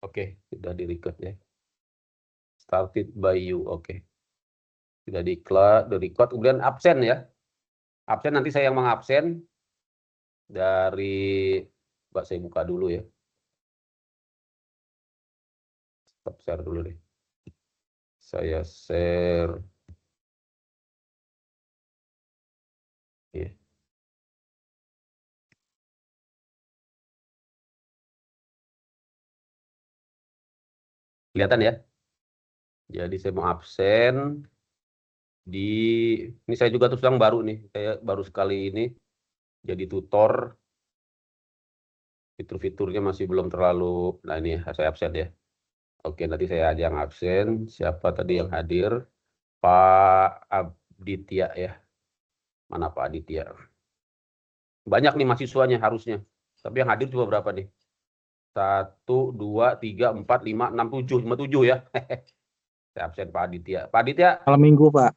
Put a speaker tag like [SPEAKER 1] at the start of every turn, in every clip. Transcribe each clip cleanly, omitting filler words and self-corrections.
[SPEAKER 1] Oke, sudah di-record ya. Started by you, oke. Sudah di-record, kemudian absen ya. Absen nanti saya yang mengabsen dari, saya buka dulu ya. Stop share dulu deh. Saya share. Ya. Kelihatan ya? Jadi saya mau absen ini saya juga terus terang baru nih. Saya baru sekali ini jadi tutor. Fitur-fiturnya masih belum terlalu, nah ini saya absen ya. Oke, nanti saya aja yang absen. Siapa tadi yang hadir? Pak Aditya ya. Mana Pak Aditya? Banyak nih mahasiswanya harusnya. Tapi yang hadir cuma berapa nih? 1, 2, 3, 4, 5, 6, 7. 57 ya. Saya absen Pak Aditya. Pak Aditya.
[SPEAKER 2] Malam minggu, Pak.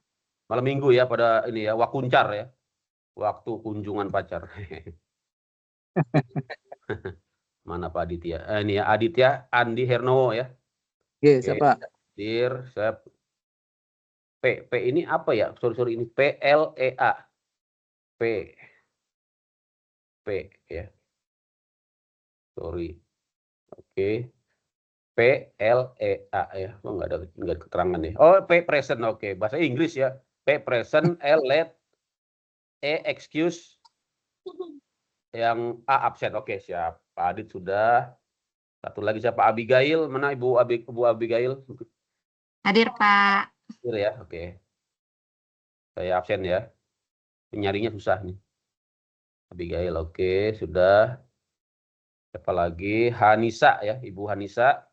[SPEAKER 1] Malam minggu ya pada ini ya, wakuncar ya. Waktu kunjungan pacar. Mana Pak Aditya? Ini ya Aditya Andi Hernowo ya.
[SPEAKER 2] Oke,
[SPEAKER 1] Oke,
[SPEAKER 2] siapa?
[SPEAKER 1] hadir. Saya P ini apa ya? Sorry ini PLEA. P ya. Sorry. Oke. PLEA ya. Oh, nggak ada keterangan ya. Oh, P present. Oke, bahasa Inggris ya. P present, L late, E excuse, yang A absen. Oke, siap. Pak Adit sudah. Satu lagi siapa? Abigail. Mana Ibu Abigail?
[SPEAKER 3] Hadir, Pak.
[SPEAKER 1] Hadir ya. Oke. Saya absen ya. Nyarinya susah nih. Abigail, oke, sudah. Siapa lagi? Hanisa ya, Ibu Hanisa.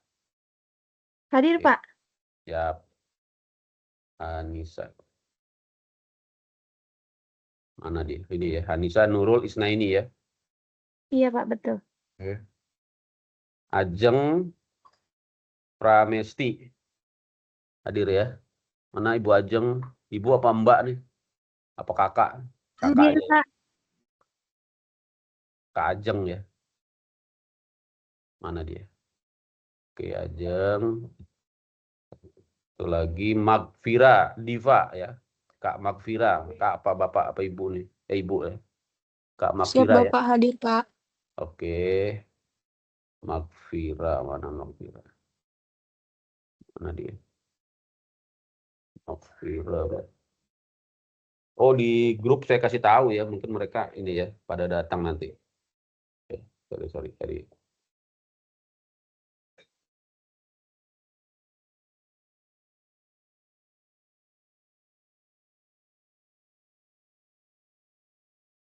[SPEAKER 3] Hadir,
[SPEAKER 1] Oke.
[SPEAKER 3] Pak.
[SPEAKER 1] Siap. Hanisa. Mana dia? Ini ya, Hanisa Nurul Isnaini ya.
[SPEAKER 3] Iya, Pak, betul.
[SPEAKER 1] Oke. Ajeng Pramesti. Hadir ya. Mana Ibu Ajeng? Ibu apa Mbak nih? Apa kakak? Kakak
[SPEAKER 3] Hadir,
[SPEAKER 1] aja.
[SPEAKER 3] Pak.
[SPEAKER 1] Kak Ajeng ya. Mana dia? Oke, Ajeng. Satu lagi Magfira Diva ya. Kak Magfira. Kak apa Bapak apa Ibu nih? Ibu ya. Kak
[SPEAKER 3] Siap,
[SPEAKER 1] Magfira ya.
[SPEAKER 3] Bapak hadir, Pak.
[SPEAKER 1] Oke. Magfira, mana Magfira? Mana dia? Magfira. Oh, di grup saya kasih tahu ya, mungkin mereka ini ya pada datang nanti. Sorry tadi.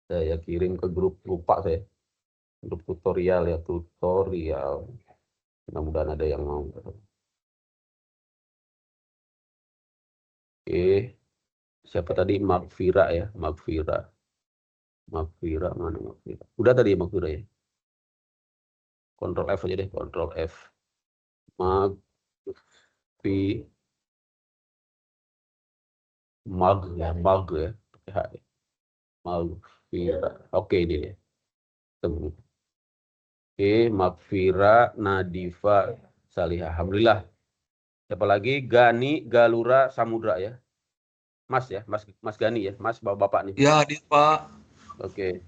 [SPEAKER 1] Saya kirim ke grup, lupa saya. Grup tutorial ya, tutorial. Mudah-mudahan ada yang mau. Oke. Siapa tadi? Magfira ya, Magfira. Magfira, mana Magfira? Udah tadi ya Magfira ya. Ctrl F aja deh, Ctrl F. Mag ya. Magfira. Oke, ini dia. Temu. Oke, Magfira Nadifa Salihah. Alhamdulillah. Siapa lagi? Gani Galura Samudra ya. Mas ya, Mas Gani ya, Mas Bapak nih.
[SPEAKER 4] Ya, hadir Pak.
[SPEAKER 1] Oke.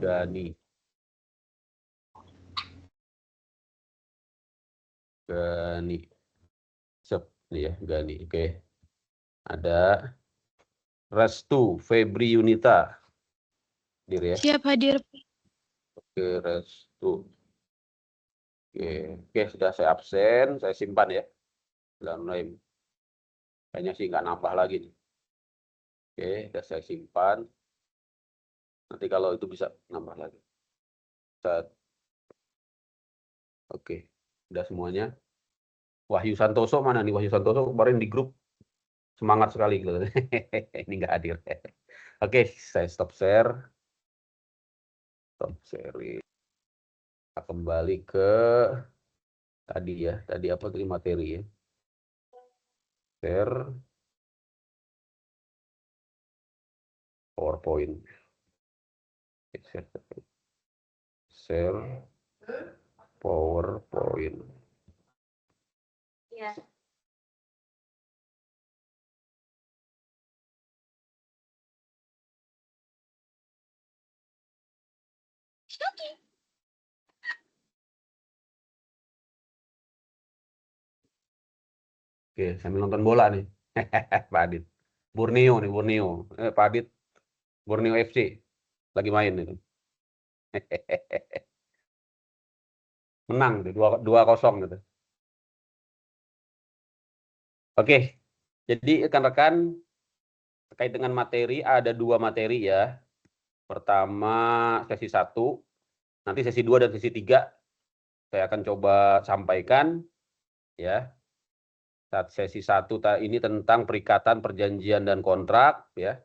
[SPEAKER 1] Gani. Sep nih ya, Gani. Oke. Ada Restu Febri Yunita. Hadir ya.
[SPEAKER 3] Siap hadir.
[SPEAKER 1] Oke, Restu. Oke, sudah saya absen, saya simpan ya. Dan mulai kayaknya sih nggak nambah lagi nih. Oke, sudah saya simpan. Nanti kalau itu bisa nambah lagi. Oke, udah semuanya. Wahyu Santoso mana nih? Wahyu Santoso kemarin di grup semangat sekali gitu. Ini nggak hadir. Oke, saya stop share. Stop sharing. Kita kembali ke tadi ya. Tadi apa tadi materi ya? Share PowerPoint. Share. PowerPoint.
[SPEAKER 3] Iya.
[SPEAKER 1] Oke, sambil nonton bola nih. Pak Adit. Borneo nih, Borneo. Pak Adit, Borneo FC. Lagi main itu. Menang tuh, 2-0 gitu. Oke, jadi rekan-rekan terkait dengan materi, ada 2 materi ya. Pertama sesi 1, nanti sesi 2 dan sesi 3 saya akan coba sampaikan ya. Saat sesi 1 ini tentang perikatan, perjanjian, dan kontrak ya.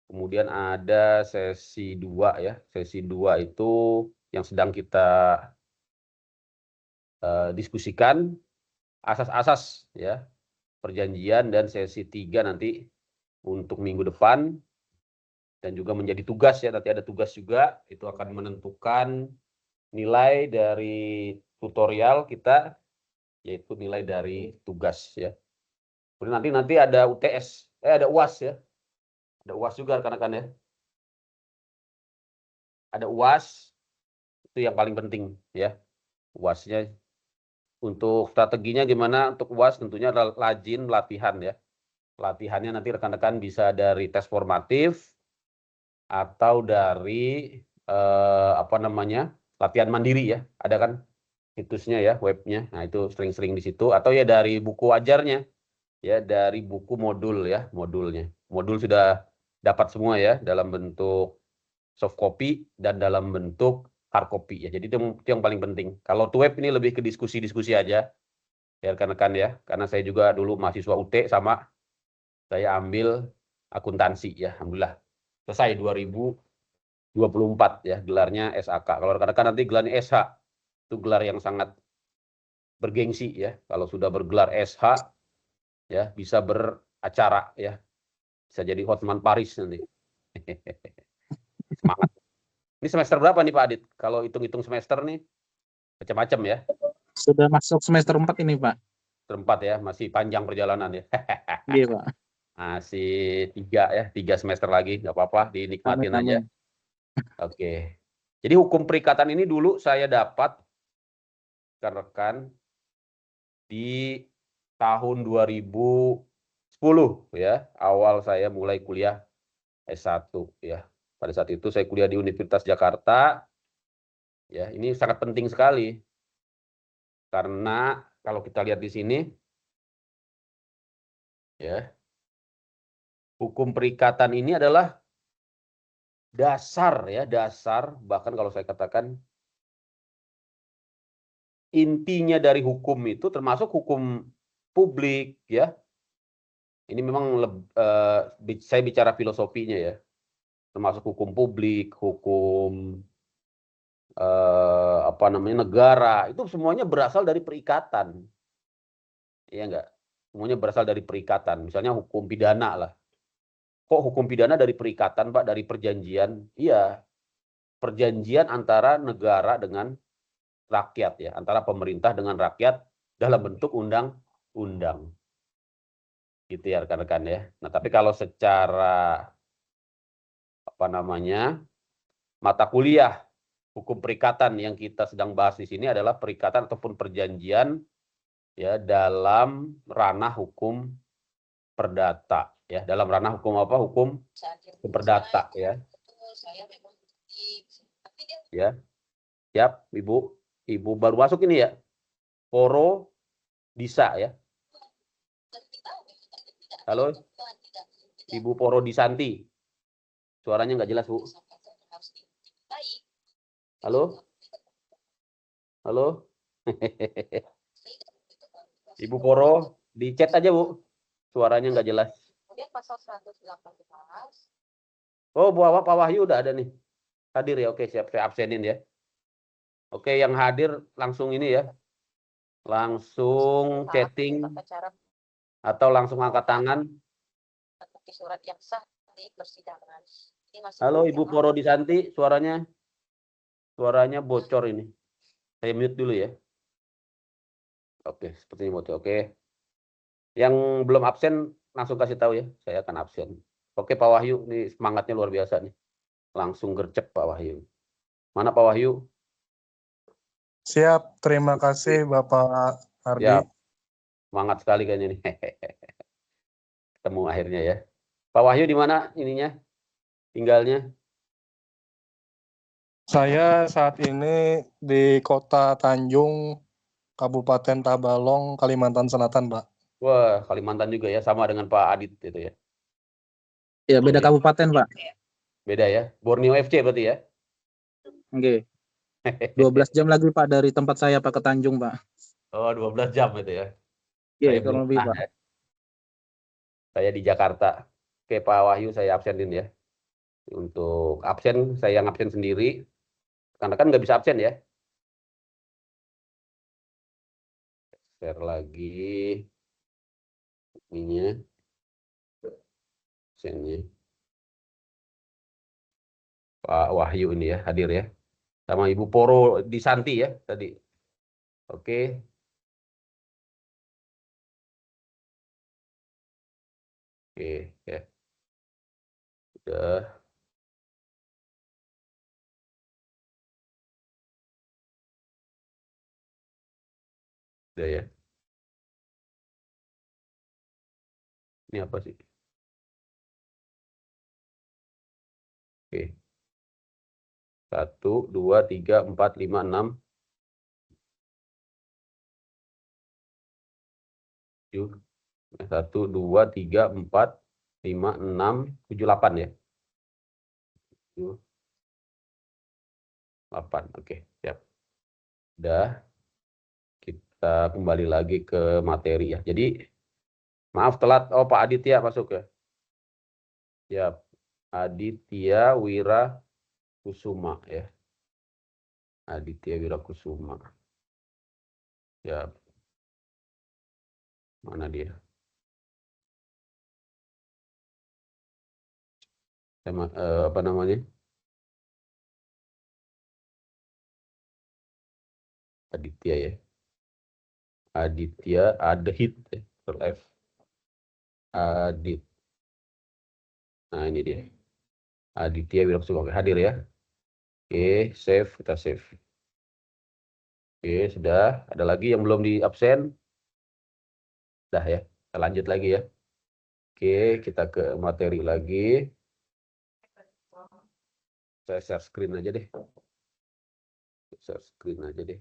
[SPEAKER 1] Kemudian ada sesi 2 ya. Sesi 2 itu yang sedang kita diskusikan asas-asas ya perjanjian, dan sesi 3 nanti untuk minggu depan, dan juga menjadi tugas ya, nanti ada tugas juga, itu akan menentukan nilai dari tutorial kita, yaitu nilai dari tugas ya. Kemudian nanti ada UTS, ada UAS ya. Ada UAS juga rekan-rekan ya. Ada UAS, itu yang paling penting ya. UASnya untuk strateginya gimana untuk UAS, tentunya rajin latihan ya. Latihannya nanti rekan-rekan bisa dari tes formatif atau dari latihan mandiri ya. Ada kan situsnya ya, webnya. Nah, itu sering-sering di situ, atau ya dari buku ajarnya. Ya, dari buku modul ya, modulnya. Modul sudah dapat semua ya, dalam bentuk soft copy dan dalam bentuk hard copy ya. Jadi itu yang paling penting. Kalau web ini lebih ke diskusi-diskusi aja ya rekan-rekan ya. Karena saya juga dulu mahasiswa UT, sama saya ambil akuntansi ya. Alhamdulillah selesai 2024 ya, gelarnya SAK. Kalau rekan-rekan nanti gelarnya SH, itu gelar yang sangat bergengsi ya. Kalau sudah bergelar SH ya, bisa beracara ya. Bisa jadi Hotman Paris nanti. Semangat. Ini semester berapa nih Pak Adit? Kalau hitung-hitung semester nih macam-macam ya.
[SPEAKER 2] Sudah masuk semester 4 ini, Pak.
[SPEAKER 1] Semester 4 ya, masih panjang perjalanan ya.
[SPEAKER 2] Iya, Pak.
[SPEAKER 1] Masih 3 ya, 3 semester lagi, nggak apa-apa, dinikmatin aja.
[SPEAKER 2] Amin.
[SPEAKER 1] Oke. Jadi hukum perikatan ini dulu saya dapat rekan-rekan di tahun 2010 ya, awal saya mulai kuliah S1 ya. Pada saat itu saya kuliah di Universitas Jakarta. Ya, ini sangat penting sekali. Karena kalau kita lihat di sini ya, hukum perikatan ini adalah dasar ya, dasar, bahkan kalau saya katakan intinya dari hukum itu, termasuk hukum publik ya. Ini memang saya bicara filosofinya ya. Termasuk hukum publik, hukum negara, itu semuanya berasal dari perikatan. Iya enggak? Semuanya berasal dari perikatan. Misalnya hukum pidana lah. Kok hukum pidana dari perikatan, Pak, dari perjanjian? Iya. Perjanjian antara negara dengan rakyat ya, antara pemerintah dengan rakyat dalam bentuk undang-undang. Gitu ya rekan-rekan ya. Nah, tapi kalau secara mata kuliah hukum perikatan yang kita sedang bahas di sini adalah perikatan ataupun perjanjian ya dalam ranah hukum perdata ya, dalam ranah hukum apa? Hukum perdata ya. Ya. Siap, Ibu. Ibu baru masuk ini ya. Poro Disa ya. Halo. Ibu Poro Disanti. Suaranya nggak jelas, Bu. Halo? Halo? Ibu Poro, di chat aja, Bu. Suaranya nggak jelas. Oh, Pak Wahyu udah ada nih. Hadir ya, oke, siap, saya absenin ya. Oke, yang hadir langsung ini ya. Langsung chatting atau langsung angkat tangan. Halo Ibu Poro Disanti, suaranya bocor ini. Saya mute dulu ya. Oke, sepertinya mute. Oke. Yang belum absen langsung kasih tahu ya, saya akan absen. Oke Pak Wahyu, ini semangatnya luar biasa nih. Langsung gercep Pak Wahyu. Mana Pak Wahyu?
[SPEAKER 4] Siap, terima kasih Bapak Ardi.
[SPEAKER 1] Ya, semangat sekali kayaknya nih. Ketemu akhirnya ya. Pak Wahyu di mana ininya? Tinggalnya?
[SPEAKER 4] Saya saat ini di Kota Tanjung, Kabupaten Tabalong, Kalimantan Selatan, Pak.
[SPEAKER 1] Wah, Kalimantan juga ya, sama dengan Pak Adit itu ya.
[SPEAKER 2] Ya, beda kabupaten, Pak.
[SPEAKER 1] Beda ya. Borneo FC berarti ya.
[SPEAKER 2] Oke. 12 jam lagi, Pak, dari tempat saya, Pak, ke Tanjung, Pak.
[SPEAKER 1] Oh, 12 jam itu ya.
[SPEAKER 2] Iya,
[SPEAKER 1] Saya belum
[SPEAKER 2] kurang lebih,
[SPEAKER 1] pernah
[SPEAKER 2] Pak.
[SPEAKER 1] ya. Saya di Jakarta. Oke, Pak Wahyu saya absenin ya. Untuk absen, saya yang absen sendiri. Karena kan nggak bisa absen ya. Share lagi. Ininya. Absennya. Pak Wahyu ini ya, hadir ya. Sama Ibu Poro di Santi ya tadi. Oke. Oke, ya. Udah. Udah ya. Ini apa sih? Oke. 1, 2, 3, 4, 5, 6, 7. 1, 2, 3, 4, 5, 6, 7, 8 ya. 7, 8. Oke, siap. Udah. Kita kembali lagi ke materi ya. Jadi, maaf telat. Oh, Pak Aditya masuk ya. Siap. Aditya Wira Kusuma ya. Aditya Wira Kusuma. Ya. Mana dia? Apa namanya? Aditya ya. Aditya Adhit ya. F. Adit. Nah, ini dia. Aditya Wira Kusuma. Oke, hadir ya. Oke, save, kita save. Oke, sudah. Ada lagi yang belum di absen? Dah ya. Kita lanjut lagi ya. Oke, kita ke materi lagi. Saya share screen aja deh. Share screen aja deh.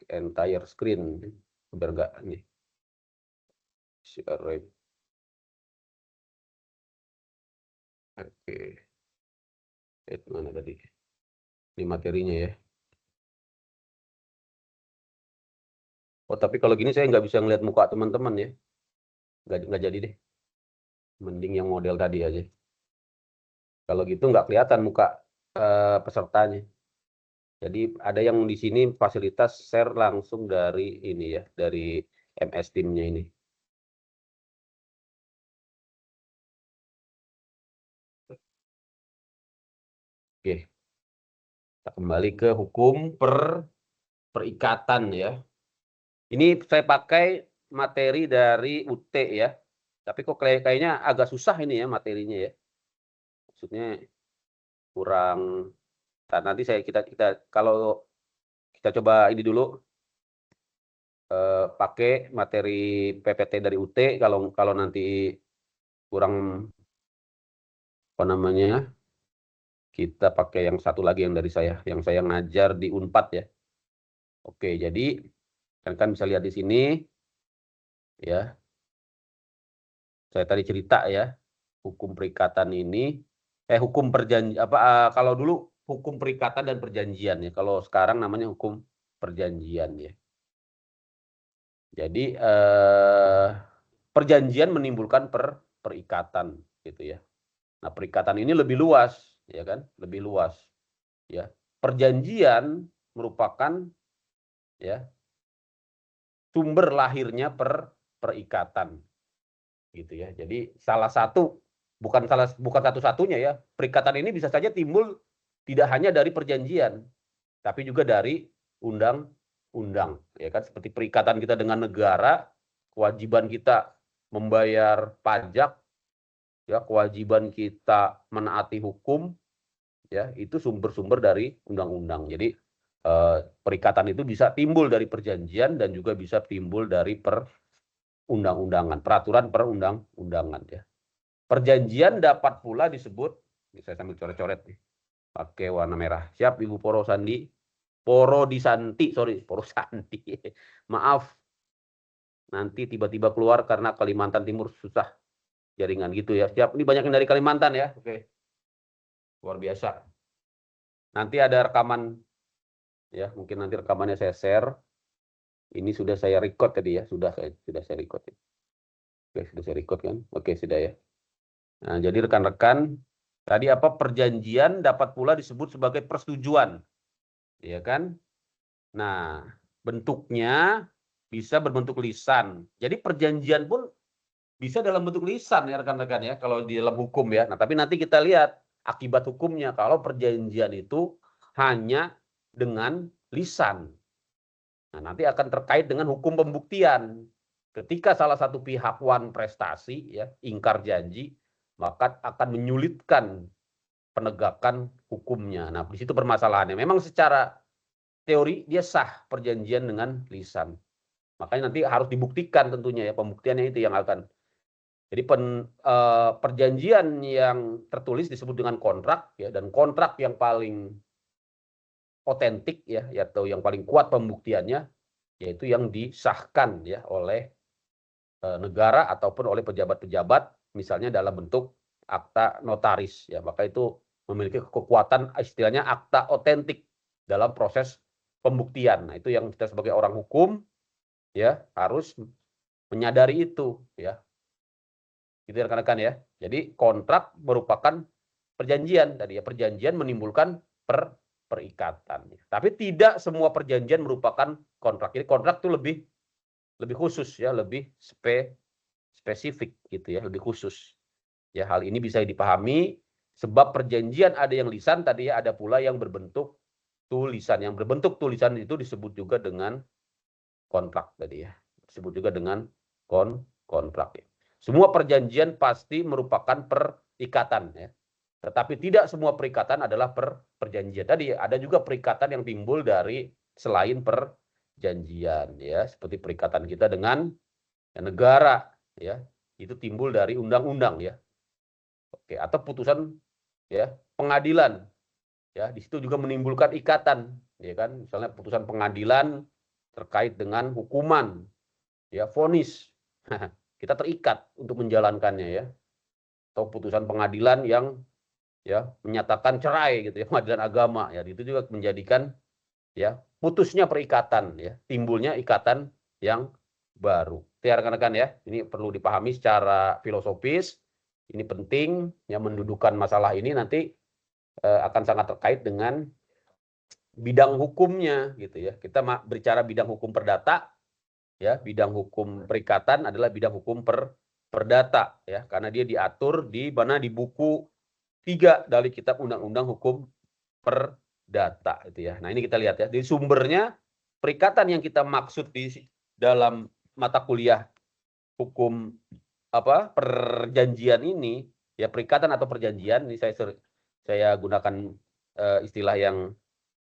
[SPEAKER 1] Entire screen. Biar enggak nih. Share. Oke. Mana tadi? Ini materinya ya. Oh, tapi kalau gini saya nggak bisa ngeliat muka teman-teman ya. Nggak jadi deh. Mending yang model tadi aja. Kalau gitu nggak kelihatan muka pesertanya. Jadi ada yang di sini fasilitas share langsung dari ini ya, dari MS Team-nya ini. Oke. Kita kembali ke hukum perikatan ya. Ini saya pakai materi dari UT ya. Tapi kok kayaknya agak susah ini ya materinya ya. Maksudnya kurang. Nanti kita kalau kita coba ini dulu pakai materi PPT dari UT. Kalau nanti kurang apa namanya, kita pakai yang satu lagi yang dari saya, yang saya ngajar di Unpad ya. Oke, jadi kan bisa lihat di sini ya. Saya tadi cerita ya, hukum perikatan ini hukum perjanjian kalau dulu hukum perikatan dan perjanjian ya. Kalau sekarang namanya hukum perjanjian ya. Jadi perjanjian menimbulkan perikatan gitu ya. Nah, perikatan ini lebih luas ya kan? Lebih luas ya. Perjanjian merupakan ya sumber lahirnya perikatan gitu ya. Jadi salah satu bukan satu-satunya ya. Perikatan ini bisa saja timbul tidak hanya dari perjanjian, tapi juga dari undang-undang, ya kan, seperti perikatan kita dengan negara, kewajiban kita membayar pajak, ya, kewajiban kita menaati hukum, ya, itu sumber-sumber dari undang-undang. Jadi perikatan itu bisa timbul dari perjanjian dan juga bisa timbul dari perundang-undangan, peraturan perundang-undangan, ya. Perjanjian dapat pula disebut, ini saya sambil coret-coret nih, pakai warna merah. Siap Ibu Porosandi? Porodisanti, sorry, Porosandi. Maaf, nanti tiba-tiba keluar karena Kalimantan Timur susah jaringan gitu ya. Siap, ini banyak yang dari Kalimantan ya. Oke, luar biasa. Nanti ada rekaman, ya, mungkin nanti rekamannya saya share. Ini sudah saya record tadi ya, sudah saya record. Oke, sudah saya record kan? Oke, sudah ya. Nah, jadi rekan-rekan, tadi apa, perjanjian dapat pula disebut sebagai persetujuan. Ya kan? Nah, bentuknya bisa berbentuk lisan. Jadi perjanjian pun bisa dalam bentuk lisan ya rekan-rekan ya, kalau di dalam hukum ya. Nah, tapi nanti kita lihat akibat hukumnya kalau perjanjian itu hanya dengan lisan. Nah, nanti akan terkait dengan hukum pembuktian. Ketika salah satu pihak wan prestasi ya, ingkar janji, maka akan menyulitkan penegakan hukumnya. Nah, di situ permasalahannya. Memang secara teori dia sah perjanjian dengan lisan. Makanya nanti harus dibuktikan tentunya ya, pembuktiannya itu yang akan. Jadi perjanjian yang tertulis disebut dengan kontrak ya, dan kontrak yang paling otentik ya, atau yang paling kuat pembuktiannya yaitu yang disahkan ya oleh negara ataupun oleh pejabat-pejabat, misalnya dalam bentuk akta notaris ya, maka itu memiliki kekuatan, istilahnya akta otentik dalam proses pembuktian. Nah, itu yang kita sebagai orang hukum ya harus menyadari itu ya. Gitu ya rekan-rekan ya. Jadi kontrak merupakan perjanjian tadi ya, perjanjian menimbulkan perikatan. Tapi tidak semua perjanjian merupakan kontrak. Jadi kontrak itu lebih khusus ya, lebih spesifik gitu ya, lebih khusus. Ya, hal ini bisa dipahami sebab perjanjian ada yang lisan tadi ya, ada pula yang berbentuk tulisan. Yang berbentuk tulisan itu disebut juga dengan kontrak tadi ya. Disebut juga dengan kontrak ya. Semua perjanjian pasti merupakan perikatan ya. Tetapi tidak semua perikatan adalah perjanjian. Tadi ada juga perikatan yang timbul dari selain perjanjian ya, seperti perikatan kita dengan negara ya, itu timbul dari undang-undang ya. Oke, atau putusan ya pengadilan ya, di situ juga menimbulkan ikatan ya kan, misalnya putusan pengadilan terkait dengan hukuman ya, vonis kita terikat untuk menjalankannya ya, atau putusan pengadilan yang ya menyatakan cerai gitu ya, pengadilan agama ya, itu juga menjadikan ya putusnya perikatan ya, timbulnya ikatan yang baru. Ya rekan-rekan ya, ini perlu dipahami secara filosofis. Ini penting ya, mendudukan masalah ini nanti akan sangat terkait dengan bidang hukumnya gitu ya. Kita berbicara bidang hukum perdata ya, bidang hukum perikatan adalah bidang hukum perdata ya, karena dia diatur di mana, di buku 3 dari kitab Undang-Undang Hukum Perdata itu ya. Nah, ini kita lihat ya. Di sumbernya perikatan yang kita maksud di dalam mata kuliah hukum perjanjian ini ya, perikatan atau perjanjian ini saya gunakan istilah yang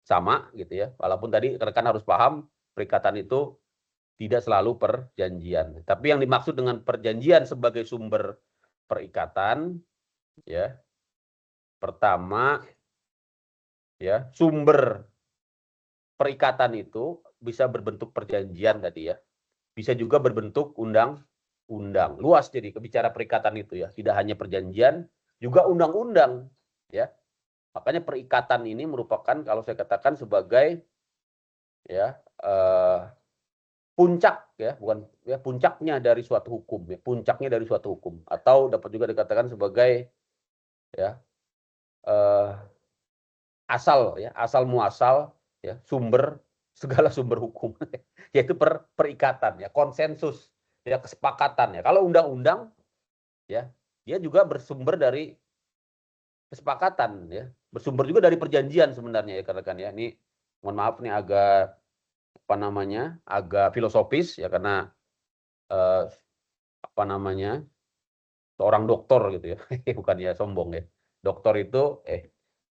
[SPEAKER 1] sama gitu ya. Walaupun tadi rekan harus paham perikatan itu tidak selalu perjanjian. Tapi yang dimaksud dengan perjanjian sebagai sumber perikatan ya, pertama ya, sumber perikatan itu bisa berbentuk perjanjian tadi ya. Bisa juga berbentuk undang-undang. Luas jadi bicara perikatan itu ya, tidak hanya perjanjian, juga undang-undang ya. Makanya perikatan ini merupakan, kalau saya katakan, sebagai ya puncak ya, bukan ya, puncaknya dari suatu hukum ya, puncaknya dari suatu hukum, atau dapat juga dikatakan sebagai ya asal muasal ya, sumber segala sumber hukum yaitu perikatan ya, konsensus ya, kesepakatan ya. Kalau undang-undang ya, dia juga bersumber dari kesepakatan ya, bersumber juga dari perjanjian sebenarnya ya rekan-rekan ya. Ini mohon maaf nih agak agak filosofis ya, karena seorang dokter gitu ya. Bukan ya sombong ya. Dokter itu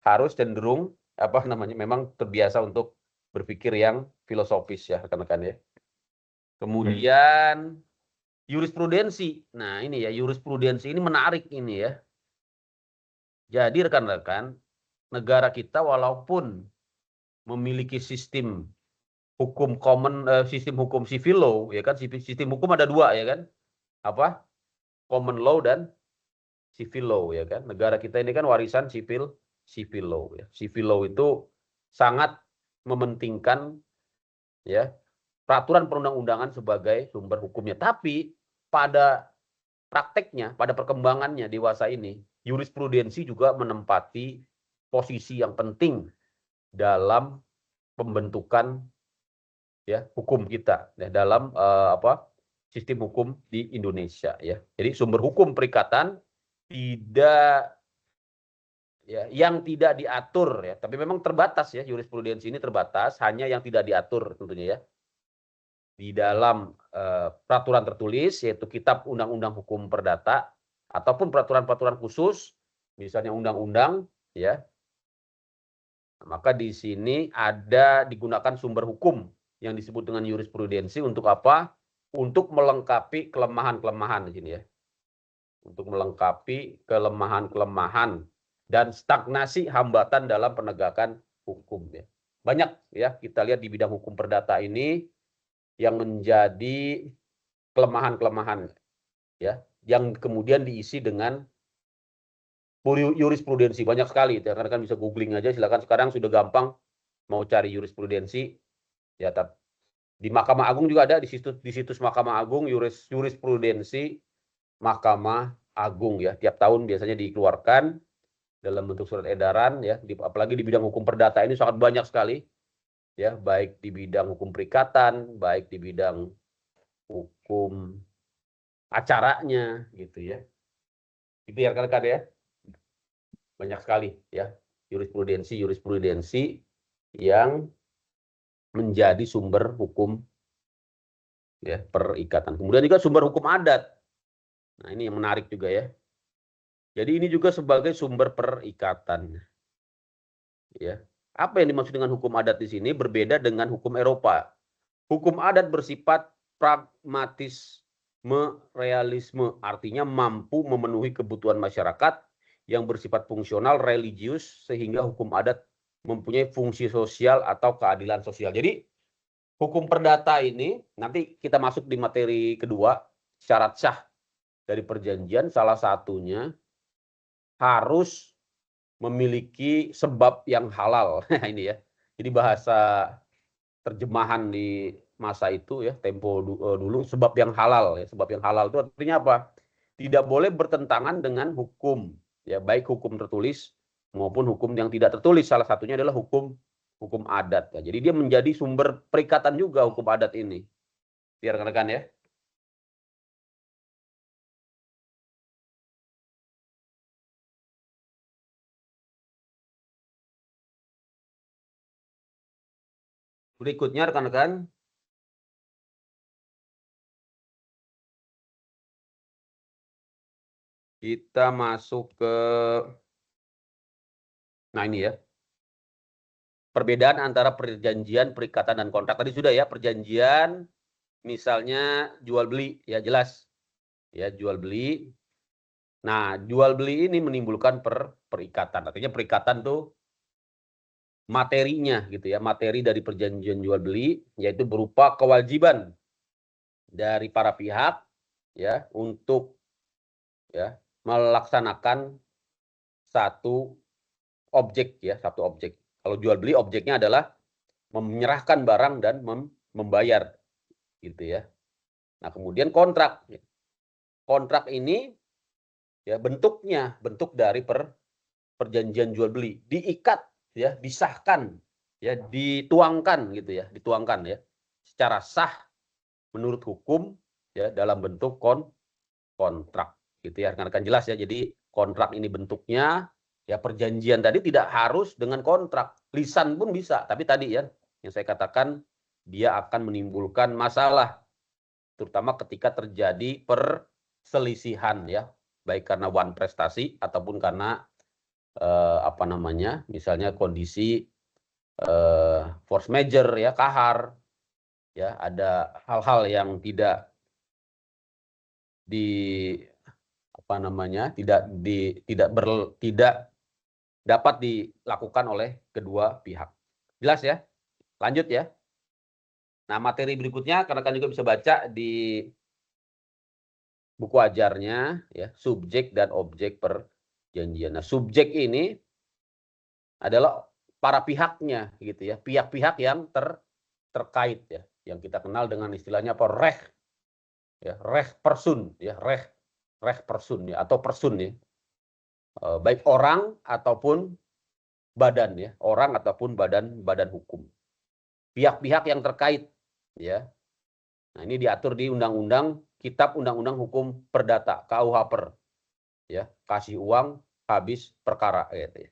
[SPEAKER 1] harus cenderung memang terbiasa untuk berpikir yang filosofis ya rekan-rekan ya. Kemudian jurisprudensi. Nah, ini ya, jurisprudensi ini menarik ini ya. Jadi rekan-rekan, negara kita walaupun memiliki sistem hukum sistem hukum civil law ya kan, sistem hukum ada 2 ya kan. Common law dan civil law ya kan. Negara kita ini kan warisan civil law ya. Civil law itu sangat mementingkan ya peraturan perundang-undangan sebagai sumber hukumnya. Tapi pada prakteknya, pada perkembangannya dewasa ini, jurisprudensi juga menempati posisi yang penting dalam pembentukan ya hukum kita ya, dalam sistem hukum di Indonesia ya. Jadi sumber hukum perikatan yang tidak diatur ya, tapi memang terbatas ya, jurisprudensi ini terbatas, hanya yang tidak diatur tentunya ya di dalam peraturan tertulis, yaitu Kitab Undang-Undang Hukum Perdata ataupun peraturan-peraturan khusus, misalnya undang-undang ya. Maka di sini ada digunakan sumber hukum yang disebut dengan jurisprudensi untuk apa? Untuk melengkapi kelemahan-kelemahan di sini ya. Untuk melengkapi kelemahan-kelemahan dan stagnasi hambatan dalam penegakan hukum ya. Banyak ya kita lihat di bidang hukum perdata ini yang menjadi kelemahan-kelemahan ya, yang kemudian diisi dengan jurisprudensi. Banyak sekali, rekan-rekan bisa googling aja, silakan, sekarang sudah gampang mau cari jurisprudensi ya. Di Mahkamah Agung juga ada, di situs Mahkamah Agung, jurisprudensi Mahkamah Agung ya, tiap tahun biasanya dikeluarkan dalam bentuk surat edaran ya, apalagi di bidang hukum perdata ini sangat banyak sekali ya, baik di bidang hukum perikatan, baik di bidang hukum acaranya gitu ya. Itu ya rekan-rekan ya. Banyak sekali ya jurisprudensi yang menjadi sumber hukum ya perikatan. Kemudian juga sumber hukum adat. Nah, ini yang menarik juga ya. Jadi ini juga sebagai sumber perikatan. Ya. Apa yang dimaksud dengan hukum adat di sini berbeda dengan hukum Eropa. Hukum adat bersifat pragmatisme, realisme, artinya mampu memenuhi kebutuhan masyarakat yang bersifat fungsional, religius, sehingga hukum adat mempunyai fungsi sosial atau keadilan sosial. Jadi hukum perdata ini, nanti kita masuk di materi kedua, syarat sah dari perjanjian, salah satunya harus memiliki sebab yang halal. Ini ya. Jadi bahasa terjemahan di masa itu ya, tempo dulu, sebab yang halal ya. Sebab yang halal itu artinya apa? Tidak boleh bertentangan dengan hukum ya, baik hukum tertulis maupun hukum yang tidak tertulis. Salah satunya adalah hukum adat ya. Jadi dia menjadi sumber perikatan juga hukum adat ini. Biar rekan-rekan ya. Berikutnya rekan-rekan, kita masuk ke, nah ini ya, perbedaan antara perjanjian, perikatan, dan kontrak. Tadi sudah ya, perjanjian misalnya jual beli ya, jelas ya, jual beli. Nah, jual beli ini menimbulkan perikatan. Artinya perikatan tuh materinya gitu ya, materi dari perjanjian jual beli yaitu berupa kewajiban dari para pihak ya untuk ya melaksanakan satu objek ya, satu objek. Kalau jual beli objeknya adalah menyerahkan barang dan membayar gitu ya. Nah, kemudian kontrak. Kontrak ini ya bentuknya bentuk dari perjanjian jual beli, diikat ya, disahkan ya, dituangkan gitu ya, dituangkan ya secara sah menurut hukum ya dalam bentuk kontrak gitu ya, rekan-rekan, jelas ya. Jadi kontrak ini bentuknya ya, perjanjian tadi tidak harus dengan kontrak, lisan pun bisa, tapi tadi ya yang saya katakan dia akan menimbulkan masalah, terutama ketika terjadi perselisihan ya, baik karena one prestasi ataupun karena apa namanya, misalnya kondisi force major ya, kahar ya, ada hal-hal yang tidak apa namanya, tidak dapat dilakukan oleh kedua pihak. Jelas ya? Lanjut ya. Nah, materi berikutnya rekan juga bisa baca di buku ajarnya ya, subjek dan objek perjanjian. Nah, subjek ini adalah para pihaknya gitu ya, pihak-pihak yang terkait ya, yang kita kenal dengan istilahnya apa, reh person ya, reh person ya, atau person ya, baik orang ataupun badan ya, orang ataupun badan hukum, pihak-pihak yang terkait ya. Nah, ini diatur di Undang-Undang Kitab Undang-Undang Hukum Perdata KUH ya, kasih uang habis perkara gitu ya.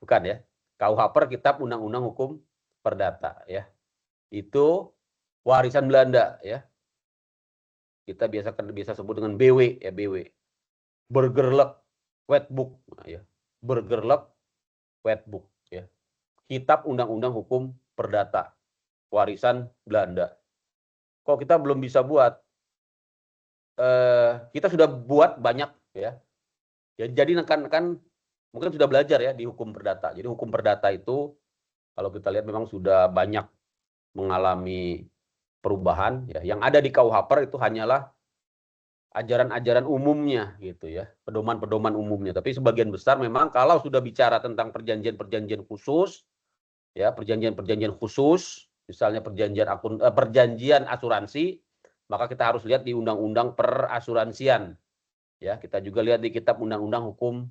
[SPEAKER 1] Bukan ya, KUH Kitab Undang-Undang Hukum Perdata ya, itu warisan Belanda ya, kita biasa sebut dengan BW ya, BW, Burgerlijk Wetboek ya, Burgerlijk Wetboek ya, Kitab Undang-Undang Hukum Perdata warisan Belanda. Kok kita belum bisa buat? Kita sudah buat banyak ya. Jadi kan mungkin sudah belajar ya di hukum perdata. Jadi hukum perdata itu kalau kita lihat memang sudah banyak mengalami perubahan ya. Yang ada di KUH itu hanyalah ajaran-ajaran umumnya gitu ya, pedoman-pedoman umumnya. Tapi sebagian besar memang kalau sudah bicara tentang perjanjian-perjanjian khusus ya, perjanjian-perjanjian khusus, misalnya perjanjian asuransi, maka kita harus lihat di Undang-Undang Perasuransian. Ya, kita juga lihat di Kitab Undang-Undang Hukum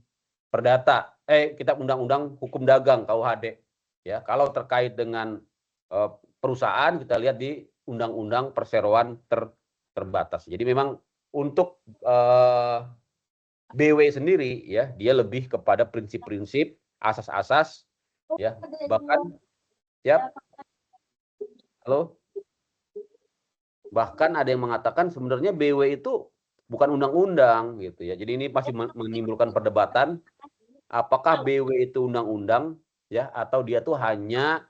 [SPEAKER 1] Perdata, Kitab Undang-Undang Hukum Dagang KUHD. Ya, kalau terkait dengan perusahaan, kita lihat di Undang-Undang Perseroan Terbatas. Jadi memang untuk BW sendiri ya, dia lebih kepada prinsip-prinsip, asas-asas ya, bahkan ya, halo, bahkan ada yang mengatakan sebenarnya BW itu bukan undang-undang gitu ya. Jadi ini masih menimbulkan perdebatan apakah BW itu undang-undang ya, atau dia tuh hanya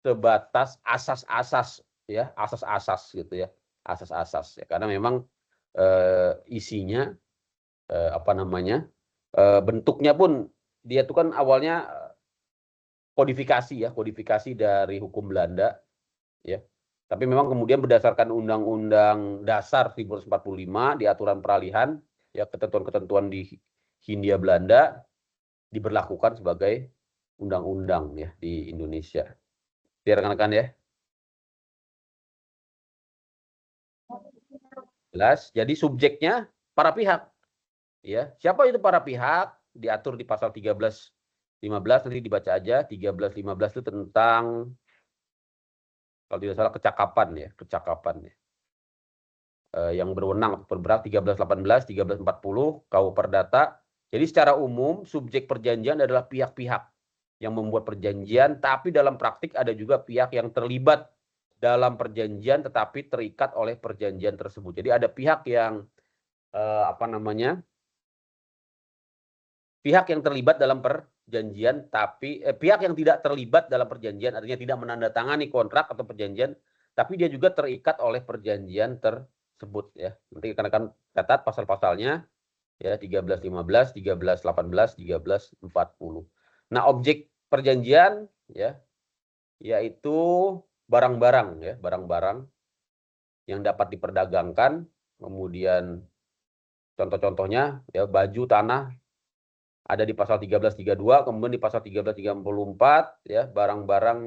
[SPEAKER 1] sebatas asas-asas ya, asas-asas gitu ya, asas-asas ya, karena memang isinya apa namanya, bentuknya pun dia tuh kan awalnya kodifikasi ya, kodifikasi dari hukum Belanda ya. Tapi memang kemudian berdasarkan Undang-Undang Dasar 1945 di aturan peralihan ya, ketentuan-ketentuan di Hindia Belanda diberlakukan sebagai undang-undang ya di Indonesia. Biar rekan-rekan ya. Jelas. Jadi subjeknya para pihak. Ya, siapa itu para pihak? Diatur di pasal 13, 15, nanti dibaca aja. 13, 15 itu tentang, kalau tidak salah, kecakapan ya, kecakapan ya. Yang berwenang berberat 13, 18, 13, 40 KUH Perdata. Jadi secara umum subjek perjanjian adalah pihak-pihak yang membuat perjanjian, tapi dalam praktik ada juga pihak yang terlibat dalam perjanjian tetapi terikat oleh perjanjian tersebut. Jadi ada pihak yang apa namanya, pihak yang terlibat dalam perjanjian, tapi pihak yang tidak terlibat dalam perjanjian, artinya tidak menandatangani kontrak atau perjanjian, tapi dia juga terikat oleh perjanjian tersebut ya. Nanti rekan-rekan catat pasal-pasalnya ya, 13, 15, 13, 18, 13, 40. Nah, objek perjanjian ya, yaitu barang-barang ya, barang-barang yang dapat diperdagangkan, kemudian contoh-contohnya ya, baju, tanah ada di pasal 1332, kemudian di pasal 1334 ya, barang-barang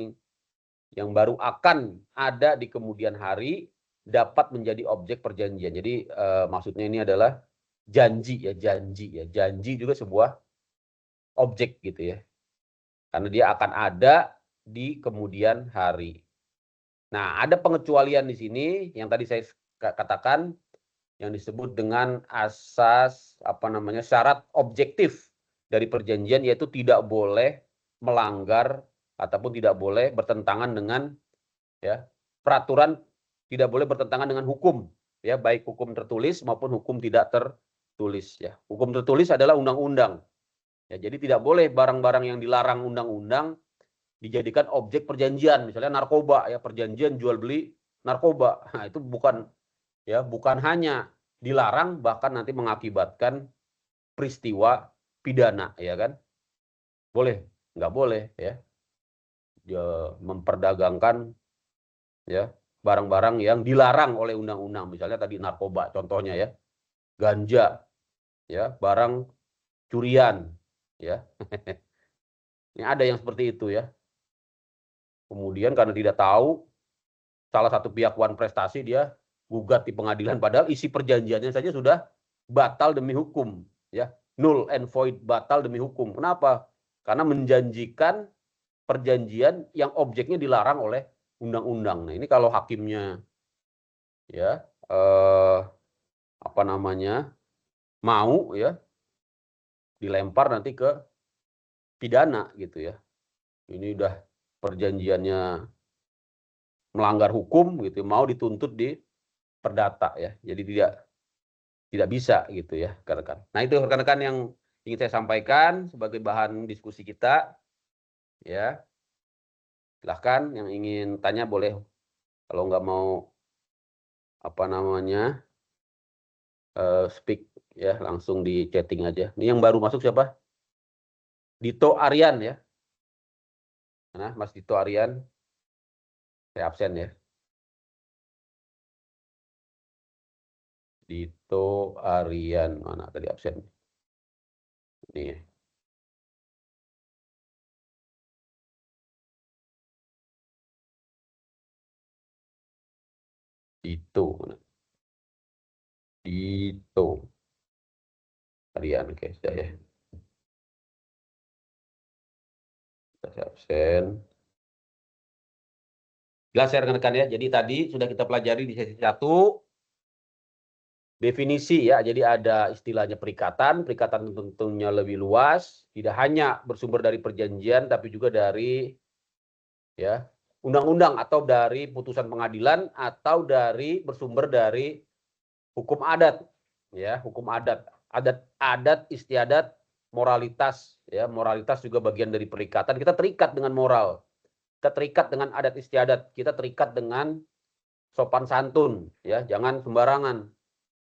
[SPEAKER 1] yang baru akan ada di kemudian hari dapat menjadi objek perjanjian. Jadi maksudnya ini adalah janji ya, janji juga sebuah objek gitu ya, karena dia akan ada di kemudian hari. Nah, ada pengecualian di sini yang tadi saya katakan, yang disebut dengan asas apa namanya, syarat objektif dari perjanjian, yaitu tidak boleh melanggar ataupun tidak boleh bertentangan dengan ya peraturan tidak boleh bertentangan dengan hukum, ya, baik hukum tertulis maupun hukum tidak tertulis, ya. Hukum tertulis adalah undang-undang. Ya, jadi tidak boleh barang-barang yang dilarang undang-undang dijadikan objek perjanjian, misalnya narkoba, ya, perjanjian jual beli narkoba. Nah, itu bukan hanya dilarang, bahkan nanti mengakibatkan peristiwa pidana, ya kan? Boleh, nggak boleh, ya, memperdagangkan, ya, barang-barang yang dilarang oleh undang-undang, misalnya tadi narkoba contohnya, ya, ganja, ya, barang curian, ya. Ini ada yang seperti itu, ya. Kemudian karena tidak tahu, salah satu pihak wan prestasi dia gugat di pengadilan, padahal isi perjanjiannya saja sudah batal demi hukum, ya, null and void, batal demi hukum. Kenapa? Karena menjanjikan perjanjian yang objeknya dilarang oleh undang-undang. Nah, ini kalau hakimnya, ya, mau, ya, dilempar nanti ke pidana, gitu, ya. Ini udah perjanjiannya melanggar hukum, gitu, mau dituntut di perdata, ya. Jadi tidak bisa, gitu, ya, rekan-rekan. Nah, itu rekan-rekan yang ingin saya sampaikan sebagai bahan diskusi kita, ya. Silahkan yang ingin tanya boleh, kalau nggak mau speak, ya, langsung di chatting aja. Ini yang baru masuk siapa? Dito Aryan, ya. Nah, Mas Dito Aryan, saya absen, ya. Dito Aryan, mana tadi absen? Ini. Dito. Dito Aryan, oke, saya. Saya absen. Jelas ya rekan-rekan, ya. Jadi tadi sudah kita pelajari di sesi 1 definisi, ya. Jadi ada istilahnya perikatan tentunya lebih luas, tidak hanya bersumber dari perjanjian tapi juga dari, ya, undang-undang atau dari putusan pengadilan atau bersumber dari hukum adat, ya, hukum adat, adat istiadat, moralitas, ya. Moralitas juga bagian dari perikatan. Kita terikat dengan moral. Kita terikat dengan adat istiadat, kita terikat dengan sopan santun, ya, jangan sembarangan,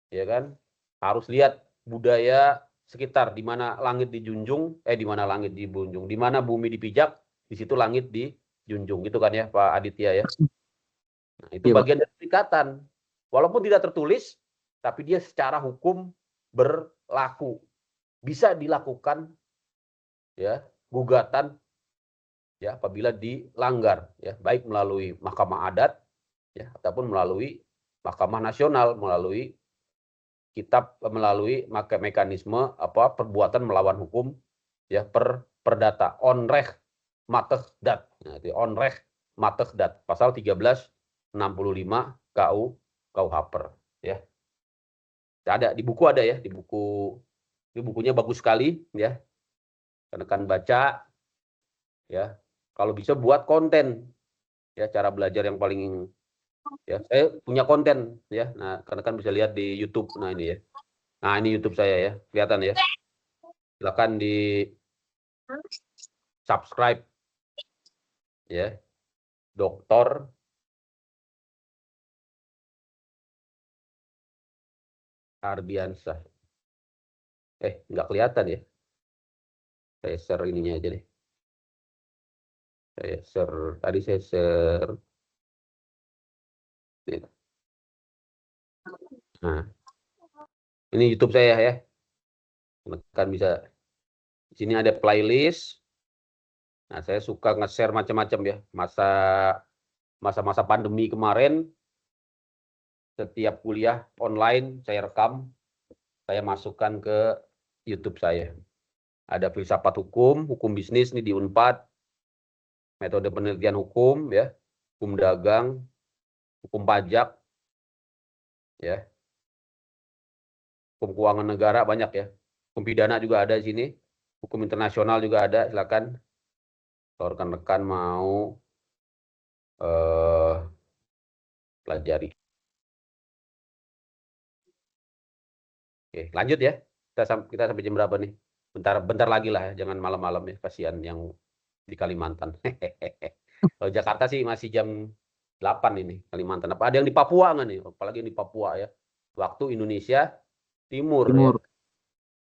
[SPEAKER 1] ya kan? Harus lihat budaya sekitar, di mana langit dijunjung, di mana langit dibunjung, di mana bumi dipijak, di situ langit dijunjung, gitu kan, ya, Pak Aditya, ya. Nah, itu
[SPEAKER 2] Iya, Pak.
[SPEAKER 1] bagian dari perikatan. Walaupun tidak tertulis, tapi dia secara hukum berlaku. Bisa dilakukan, ya, gugatan, ya, apabila dilanggar, ya, baik melalui mahkamah adat, ya, ataupun melalui mahkamah nasional, melalui mekanisme perbuatan melawan hukum, ya, perdata, onrecht matig dat. Nah, itu onrecht matig dat, pasal 1365 KUHP, ya. Ada di buku, ada, ya, di buku. Ini bukunya bagus sekali, ya. Rekan baca, ya. Kalau bisa buat konten, ya, cara belajar yang paling, ya, saya punya konten, ya. Nah, rekan bisa lihat di YouTube. Nah, ini, ya. Nah, ini YouTube saya, ya. Kelihatan, ya. Silakan di subscribe, ya. Dr. Ardiansyah. Nggak kelihatan, ya. Saya share ininya aja deh. Tadi saya share. Nah, ini YouTube saya, ya. Kan bisa, di sini ada playlist. Nah, saya suka nge-share macam-macam, ya. Masa-masa pandemi kemarin, setiap kuliah online saya rekam, saya masukkan ke YouTube saya. Ada filsafat hukum bisnis nih di Unpad, metode penelitian hukum, ya, hukum dagang, hukum pajak, ya, hukum keuangan negara, banyak, ya. Hukum pidana juga ada di sini, hukum internasional juga ada. Silakan kalau rekan-rekan mau pelajari. Oke, lanjut ya. Kita sampai jam berapa nih? Bentar lagi lah ya, jangan malam-malam ya, kasihan yang di Kalimantan. Kalau Jakarta sih masih jam 8 ini, Kalimantan. Apa ada yang di Papua nggak nih? Apalagi yang di Papua ya. Waktu Indonesia Timur. Ya.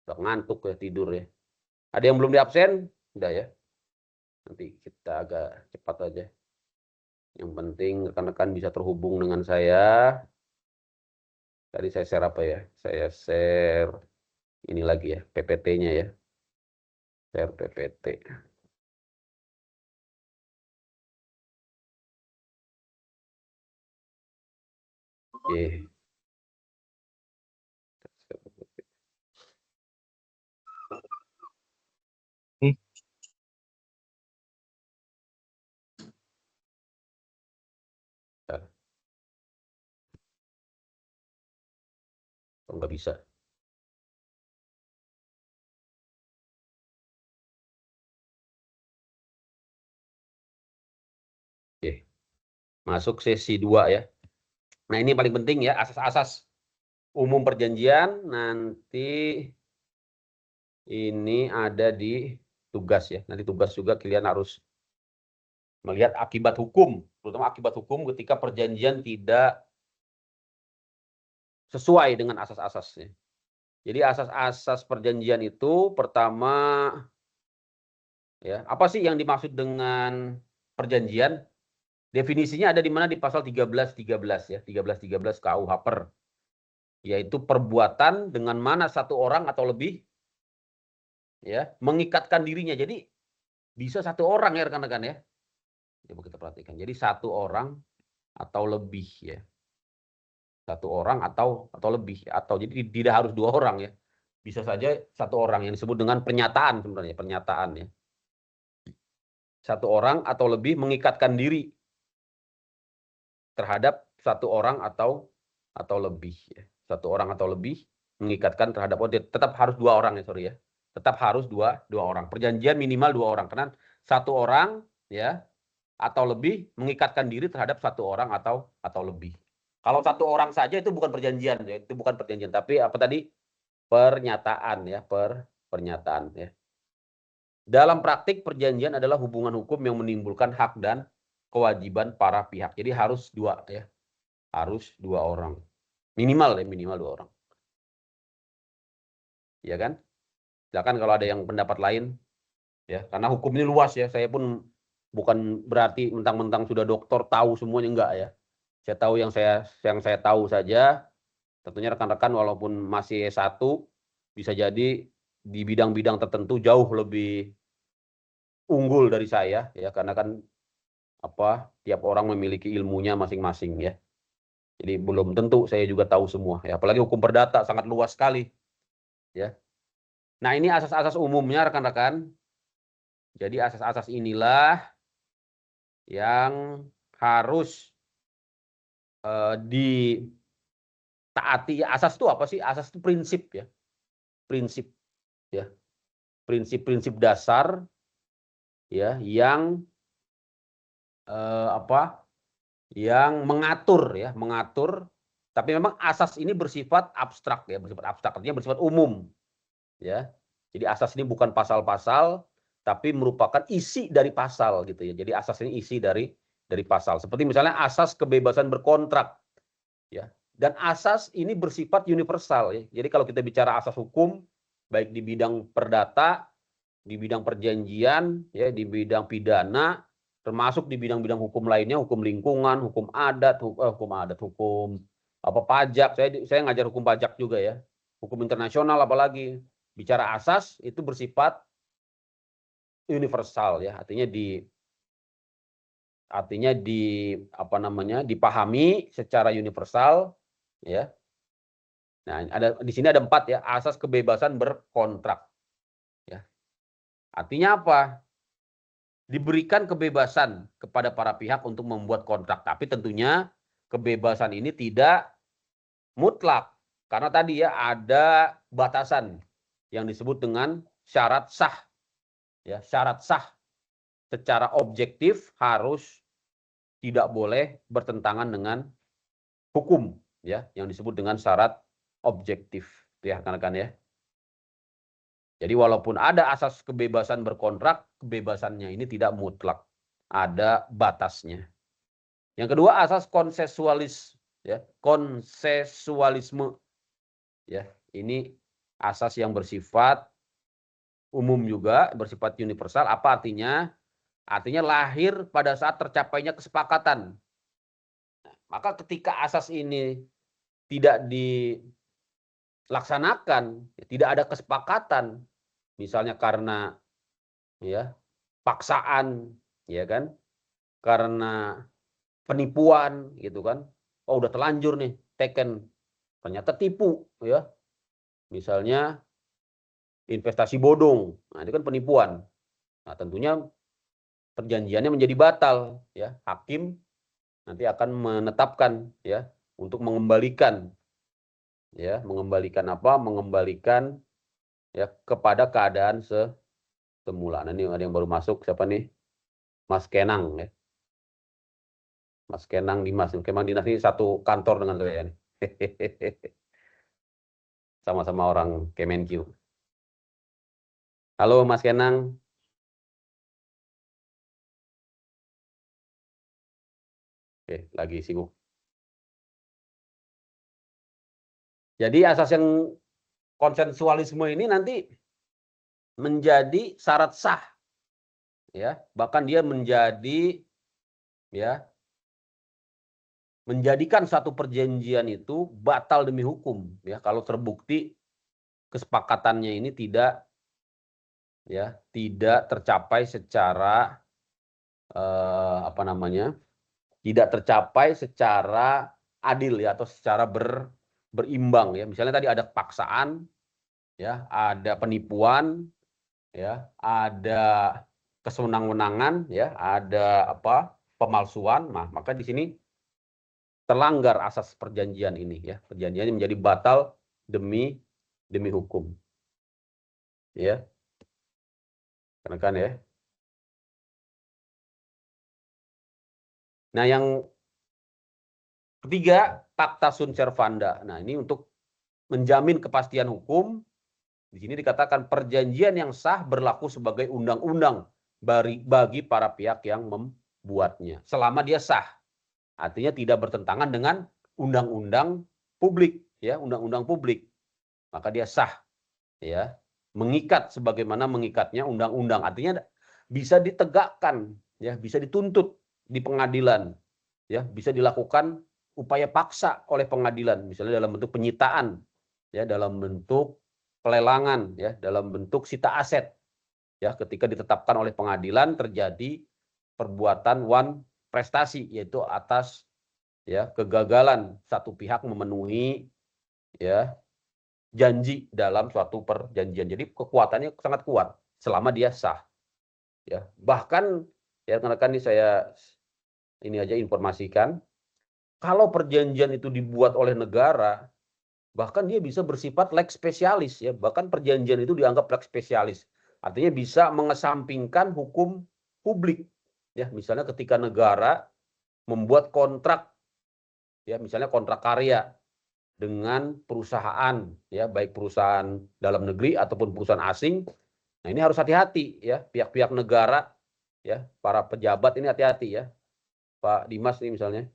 [SPEAKER 1] Udah ngantuk ya, tidur ya. Ada yang belum di absen? Udah ya. Nanti kita agak cepat aja. Yang penting rekan-rekan bisa terhubung dengan saya. Tadi saya share apa ya? Saya share ini lagi ya, PPT-nya ya. Share PPT. Oke. Oh, nggak bisa. Oke. Masuk sesi 2 ya. Nah ini paling penting ya, asas-asas umum perjanjian. Nanti ini ada di tugas ya. Nanti tugas juga kalian harus melihat akibat hukum. Terutama akibat hukum ketika perjanjian tidak sesuai dengan asas-asasnya. Jadi asas-asas perjanjian itu pertama ya, apa sih yang dimaksud dengan perjanjian? Definisinya ada di mana? Di pasal 1313 ya, 1313 KUH per, yaitu perbuatan dengan mana satu orang atau lebih ya mengikatkan dirinya. Jadi bisa satu orang ya rekan-rekan ya. Coba kita perhatikan. Jadi satu orang atau lebih ya. Satu orang atau lebih, atau jadi tidak harus dua orang ya, bisa saja satu orang, yang disebut dengan pernyataan. Sebenarnya pernyataan ya, satu orang atau lebih mengikatkan diri terhadap satu orang atau lebih ya. Satu orang atau lebih mengikatkan terhadap, tetap harus dua orang ya, sorry ya, tetap harus dua orang. Perjanjian minimal dua orang, karena satu orang ya atau lebih mengikatkan diri terhadap satu orang atau lebih. Kalau satu orang saja itu bukan perjanjian, ya. Itu bukan perjanjian, tapi apa tadi? Pernyataan ya, pernyataan ya. Dalam praktik perjanjian adalah hubungan hukum yang menimbulkan hak dan kewajiban para pihak. Jadi harus dua ya, harus dua orang, minimal ya, minimal dua orang. Ya kan? Silakan kalau ada yang pendapat lain ya, karena hukum ini luas ya. Saya pun bukan berarti mentang-mentang sudah doktor tahu semuanya, enggak ya. Saya tahu yang saya tahu saja. Tentunya rekan-rekan walaupun masih S1 bisa jadi di bidang-bidang tertentu jauh lebih unggul dari saya ya, karena kan tiap orang memiliki ilmunya masing-masing ya. Jadi belum tentu saya juga tahu semua ya, apalagi hukum perdata sangat luas sekali ya. Nah, ini asas-asas umumnya rekan-rekan. Jadi asas-asas inilah yang harus ditaati. Asas itu apa sih? Asas itu prinsip ya. Prinsip ya. Prinsip-prinsip dasar ya yang yang mengatur ya, tapi memang asas ini bersifat abstrak ya, artinya bersifat umum ya. Jadi asas ini bukan pasal-pasal, tapi merupakan isi dari pasal gitu ya. Jadi asas ini isi dari pasal. Seperti misalnya asas kebebasan berkontrak ya. Dan asas ini bersifat universal ya. Jadi kalau kita bicara asas hukum, baik di bidang perdata, di bidang perjanjian ya, di bidang pidana, termasuk di bidang-bidang hukum lainnya, hukum lingkungan, hukum adat, hukum pajak. Saya ngajar hukum pajak juga ya. Hukum internasional apalagi. Bicara asas itu bersifat universal ya, artinya dipahami secara universal ya. Nah, di sini ada 4 ya, asas kebebasan berkontrak. Ya. Artinya apa? Diberikan kebebasan kepada para pihak untuk membuat kontrak, tapi tentunya kebebasan ini tidak mutlak, karena tadi ya ada batasan yang disebut dengan syarat sah. Ya, syarat sah secara objektif harus tidak boleh bertentangan dengan hukum ya yang disebut dengan syarat objektif ya rekan-rekan ya. Jadi walaupun ada asas kebebasan berkontrak, kebebasannya ini tidak mutlak, ada batasnya. Yang kedua asas konsensualisme ya. Ini asas yang bersifat umum juga, bersifat universal. Apa artinya? Artinya lahir pada saat tercapainya kesepakatan. Maka ketika asas ini tidak dilaksanakan, tidak ada kesepakatan, misalnya karena ya paksaan, ya kan, karena penipuan, gitu kan, oh udah terlanjur nih, taken, ternyata tipu, ya, misalnya investasi bodong, nah itu kan penipuan, nah tentunya perjanjiannya menjadi batal, ya, hakim nanti akan menetapkan, ya, untuk mengembalikan, ya, mengembalikan ya kepada keadaan semula. Nah, ini ada yang baru masuk, siapa nih? Mas Kenang ya. Mas Kenang Dimas. Kemang Dinas ini satu kantor dengan saya nih. Sama-sama orang Kemenq. Halo Mas Kenang. Oke, lagi sibuk. Jadi asas yang konsensualisme ini nanti menjadi syarat sah, ya, bahkan dia menjadi, ya, menjadikan satu perjanjian itu batal demi hukum, ya, kalau terbukti kesepakatannya ini tidak, ya, tidak tercapai secara apa namanya, tidak tercapai secara adil, ya, atau secara berimbang, ya. Misalnya tadi ada paksaan, ya, ada penipuan, ya, ada kesewenang-wenangan, ya, ada apa, pemalsuan. Nah, maka di sini terlanggar asas perjanjian ini, ya. Perjanjian menjadi batal demi hukum. Ya. Kan ya. Nah, yang ketiga, pacta sunt servanda. Nah, ini untuk menjamin kepastian hukum. Di sini dikatakan perjanjian yang sah berlaku sebagai undang-undang bagi para pihak yang membuatnya. Selama dia sah. Artinya tidak bertentangan dengan undang-undang publik, ya, undang-undang publik. Maka dia sah, ya. Mengikat sebagaimana mengikatnya undang-undang. Artinya bisa ditegakkan, ya, bisa dituntut di pengadilan, ya, bisa dilakukan upaya paksa oleh pengadilan, misalnya dalam bentuk penyitaan, ya, dalam bentuk pelelangan, ya, dalam bentuk sita aset, ya, ketika ditetapkan oleh pengadilan terjadi perbuatan wan prestasi, yaitu atas, ya, kegagalan satu pihak memenuhi, ya, janji dalam suatu perjanjian. Jadi kekuatannya sangat kuat selama dia sah, ya. Bahkan, ya, rekan-rekan, ini saya ini aja informasikan, kalau perjanjian itu dibuat oleh negara, bahkan dia bisa bersifat lex spesialis, ya. Bahkan perjanjian itu dianggap lex spesialis. Artinya bisa mengesampingkan hukum publik, ya. Misalnya ketika negara membuat kontrak, ya, misalnya kontrak karya dengan perusahaan, ya, baik perusahaan dalam negeri ataupun perusahaan asing. Nah, ini harus hati-hati, ya, pihak-pihak negara, ya, para pejabat ini hati-hati, ya. Pak Dimas ini misalnya,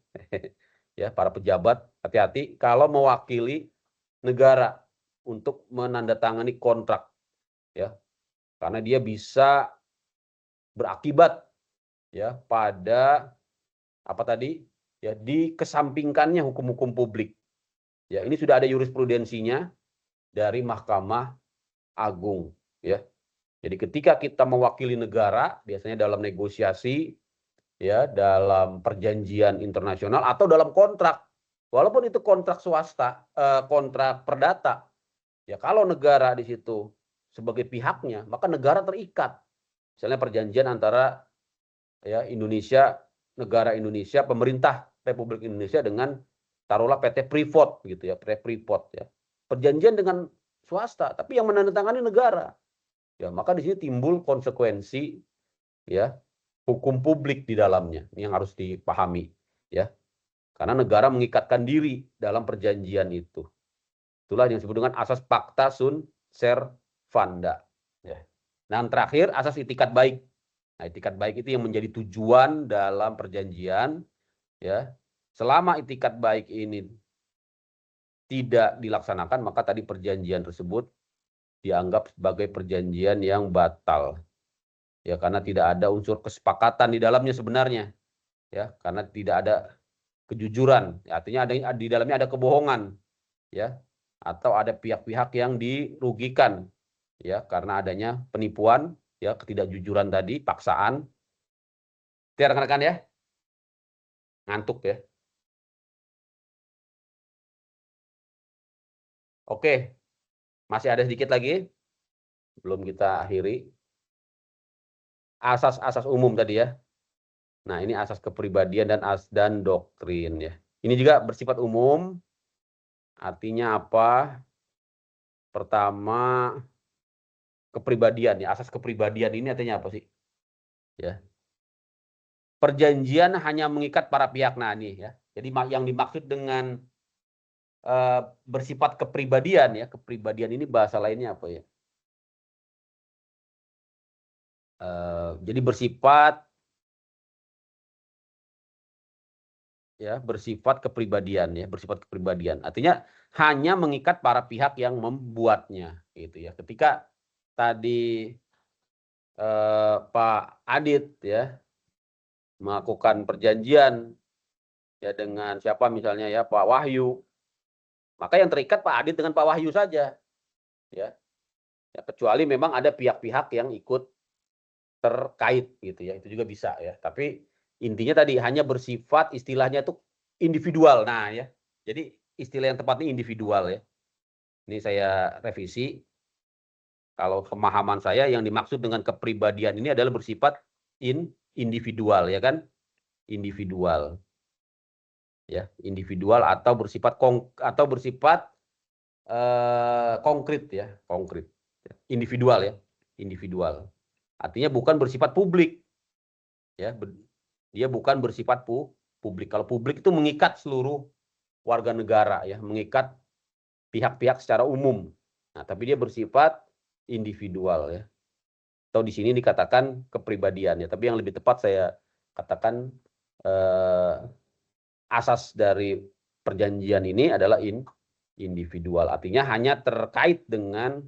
[SPEAKER 1] ya, para pejabat hati-hati kalau mewakili negara untuk menandatangani kontrak, ya, karena dia bisa berakibat, ya, pada apa tadi, ya, dikesampingkannya hukum-hukum publik. Ya, ini sudah ada jurisprudensinya dari Mahkamah Agung, ya. Jadi ketika kita mewakili negara, biasanya dalam negosiasi, ya, dalam perjanjian internasional atau dalam kontrak, walaupun itu kontrak swasta, kontrak perdata, ya, kalau negara di situ sebagai pihaknya, maka negara terikat. Misalnya perjanjian antara, ya, Indonesia, negara Indonesia, pemerintah Republik Indonesia dengan taruhlah PT Freeport, gitu, ya, PT Freeport, ya. Perjanjian dengan swasta, tapi yang menandatangani negara. Ya, maka di sini timbul konsekuensi, ya, hukum publik di dalamnya. Ini yang harus dipahami, ya. Karena negara mengikatkan diri dalam perjanjian itu. Itulah yang disebut dengan asas pacta sunt servanda. Ya. Nah, yang terakhir asas itikat baik. Nah, itikat baik itu yang menjadi tujuan dalam perjanjian. Ya, selama itikat baik ini tidak dilaksanakan, maka tadi perjanjian tersebut dianggap sebagai perjanjian yang batal. Ya, karena tidak ada unsur kesepakatan di dalamnya sebenarnya. Ya, karena tidak ada kejujuran. Ya, artinya ada di dalamnya ada kebohongan. Ya, atau ada pihak-pihak yang dirugikan. Ya, karena adanya penipuan, ya, ketidakjujuran tadi, paksaan. Ya, rekan-rekan ya. Ngantuk ya. Oke. Masih ada sedikit lagi. Belum kita akhiri. Asas-asas umum tadi ya. Nah, ini asas kepribadian dan doktrin ya. Ini juga bersifat umum. Artinya apa? Pertama, kepribadian ya. Asas kepribadian ini artinya apa sih? Ya. Perjanjian hanya mengikat para pihak. Nah, ini ya. Jadi yang dimaksud dengan bersifat kepribadian ya. Kepribadian ini bahasa lainnya apa ya? Jadi bersifat kepribadian ya, bersifat kepribadian. Artinya hanya mengikat para pihak yang membuatnya gitu ya. Ketika tadi Pak Adit ya melakukan perjanjian ya dengan siapa misalnya ya Pak Wahyu, maka yang terikat Pak Adit dengan Pak Wahyu saja ya. Ya, kecuali memang ada pihak-pihak yang ikut terkait gitu ya, itu juga bisa ya. Tapi intinya tadi hanya bersifat istilahnya itu individual. Nah ya, jadi istilah yang tepatnya individual ya. Ini saya revisi. Kalau pemahaman saya yang dimaksud dengan kepribadian ini adalah bersifat individual ya kan, individual ya, individual atau bersifat konkret ya, konkret, individual ya, individual. Artinya bukan bersifat publik ya, dia bukan bersifat publik. Kalau publik itu mengikat seluruh warga negara ya, mengikat pihak-pihak secara umum. Nah, tapi dia bersifat individual ya. Atau di sini dikatakan kepribadian ya, tapi yang lebih tepat saya katakan asas dari perjanjian ini adalah individual. Artinya hanya terkait dengan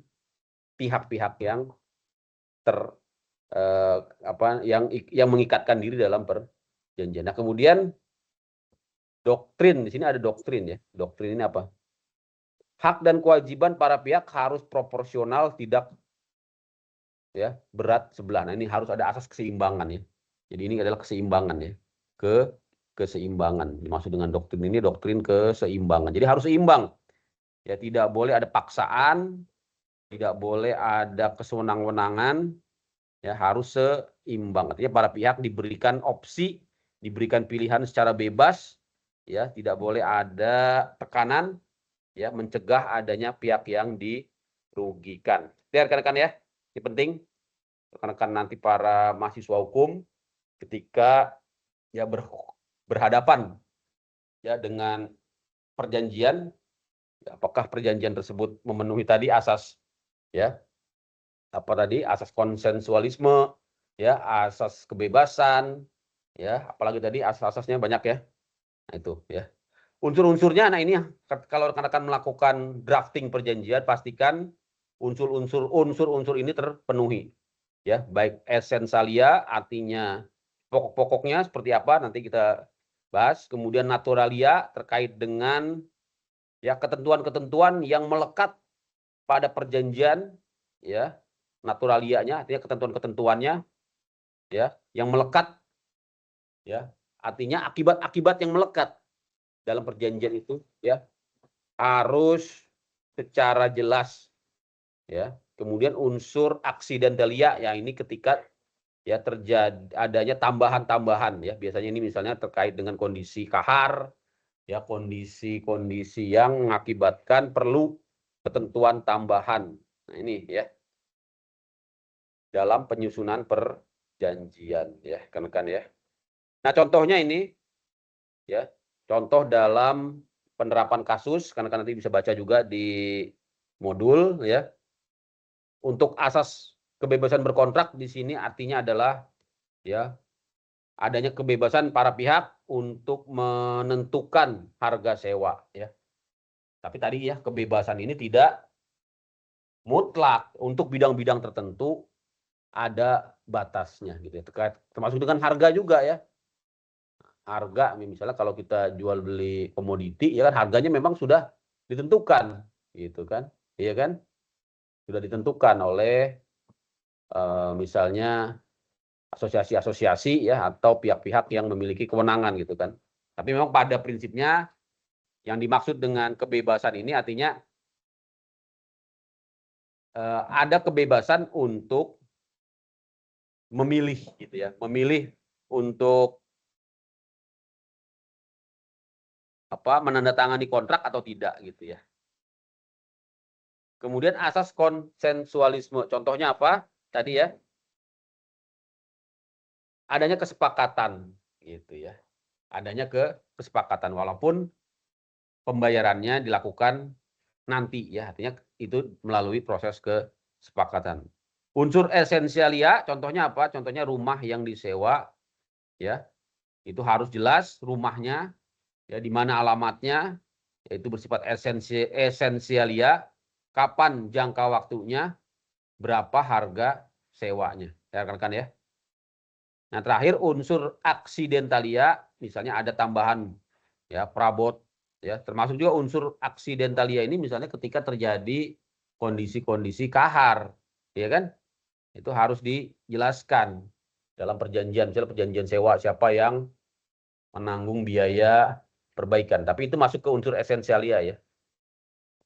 [SPEAKER 1] pihak-pihak yang yang mengikatkan diri dalam perjanjian. Nah, kemudian doktrin, di sini ada doktrin ya. Doktrin ini apa? Hak dan kewajiban para pihak harus proporsional, tidak ya berat sebelah. Nah, ini harus ada asas keseimbangan ya. Jadi ini adalah keseimbangan ya. Keseimbangan. Dimaksud dengan doktrin ini doktrin keseimbangan. Jadi harus seimbang. Ya, tidak boleh ada paksaan, tidak boleh ada kesewenang-wenangan, ya harus seimbang. Artinya para pihak diberikan opsi, diberikan pilihan secara bebas, ya tidak boleh ada tekanan, ya mencegah adanya pihak yang dirugikan. Ya rekan-rekan ya, ini penting rekan-rekan nanti para mahasiswa hukum ketika ya berhadapan ya dengan perjanjian, apakah perjanjian tersebut memenuhi tadi asas ya apa tadi asas konsensualisme ya, asas kebebasan ya, apalagi tadi asas-asasnya banyak ya. Nah itu ya. Unsur-unsurnya, nah ini kalau rekan-rekan melakukan drafting perjanjian pastikan unsur-unsur ini terpenuhi ya, baik esensalia artinya pokok-pokoknya seperti apa nanti kita bahas, kemudian naturalia terkait dengan ya ketentuan-ketentuan yang melekat pada perjanjian ya, naturalianya artinya ketentuan-ketentuannya ya yang melekat ya, artinya akibat-akibat yang melekat dalam perjanjian itu ya harus secara jelas ya. Kemudian unsur aksidentalia ya, ini ketika ya terjadi adanya tambahan-tambahan ya, biasanya ini misalnya terkait dengan kondisi kahar ya, kondisi-kondisi yang mengakibatkan perlu ketentuan tambahan. Nah ini ya dalam penyusunan perjanjian ya rekan-rekan ya. Nah contohnya ini ya, contoh dalam penerapan kasus, karena nanti bisa baca juga di modul ya. Untuk asas kebebasan berkontrak di sini artinya adalah ya adanya kebebasan para pihak untuk menentukan harga sewa ya. Tapi tadi ya kebebasan ini tidak mutlak, untuk bidang-bidang tertentu ada batasnya gitu ya. Termasuk dengan harga juga ya. Harga misalnya kalau kita jual beli komoditi ya kan harganya memang sudah ditentukan gitu kan. Iya kan? Sudah ditentukan oleh misalnya asosiasi-asosiasi ya atau pihak-pihak yang memiliki kewenangan gitu kan. Tapi memang pada prinsipnya yang dimaksud dengan kebebasan ini artinya ada kebebasan untuk memilih gitu ya, memilih untuk menandatangani kontrak atau tidak gitu ya. Kemudian asas konsensualisme, contohnya apa? Tadi ya, adanya kesepakatan gitu ya. Adanya kesepakatan walaupun pembayarannya dilakukan nanti ya, artinya itu melalui proses kesepakatan. Unsur esensialia, contohnya apa? Contohnya rumah yang disewa ya. Itu harus jelas rumahnya ya, di mana alamatnya, yaitu bersifat esensialia, kapan jangka waktunya, berapa harga sewanya. Ya rekan-rekan ya. Nah, terakhir unsur aksidentalia, misalnya ada tambahan ya perabot ya, termasuk juga unsur aksidentalia ini misalnya ketika terjadi kondisi-kondisi kahar, ya kan? Itu harus dijelaskan dalam perjanjian, misalnya perjanjian sewa siapa yang menanggung biaya perbaikan. Tapi itu masuk ke unsur esensialia ya.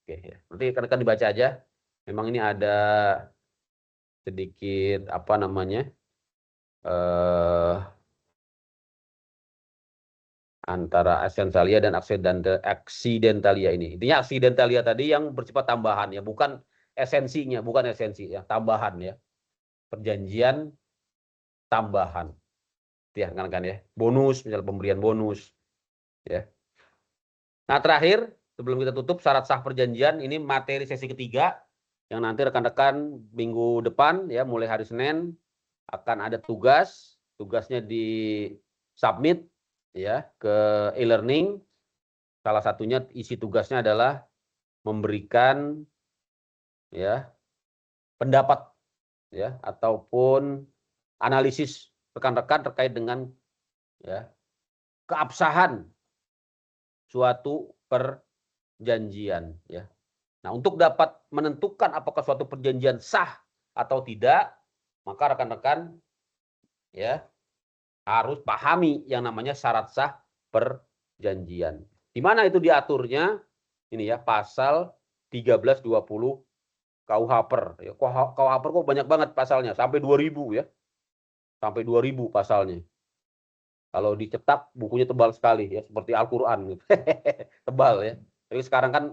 [SPEAKER 1] Oke ya. Nanti kan dibaca aja. Memang ini ada sedikit antara esensialia dan aksidentalia ini. Intinya aksidentalia tadi yang bersifat tambahan ya, bukan esensinya, bukan esensi ya, tambahan ya. Perjanjian tambahan. Ya, kan ya. Bonus, misalnya pemberian bonus ya. Nah, terakhir sebelum kita tutup syarat sah perjanjian, ini materi sesi ketiga yang nanti rekan-rekan minggu depan ya, mulai hari Senin akan ada tugas, tugasnya di submit ya ke e-learning. Salah satunya isi tugasnya adalah memberikan ya pendapat ya ataupun analisis rekan-rekan terkait dengan ya keabsahan suatu perjanjian ya. Nah, untuk dapat menentukan apakah suatu perjanjian sah atau tidak, maka rekan-rekan ya harus pahami yang namanya syarat sah perjanjian. Di mana itu diaturnya? Ini ya, pasal 1320 KUHP. Ya, KUHP kok banyak banget pasalnya, sampai 2000 ya. Sampai 2000 pasalnya. Kalau dicetak bukunya tebal sekali ya, seperti Al-Qur'an gitu. Tebal ya. Tapi sekarang kan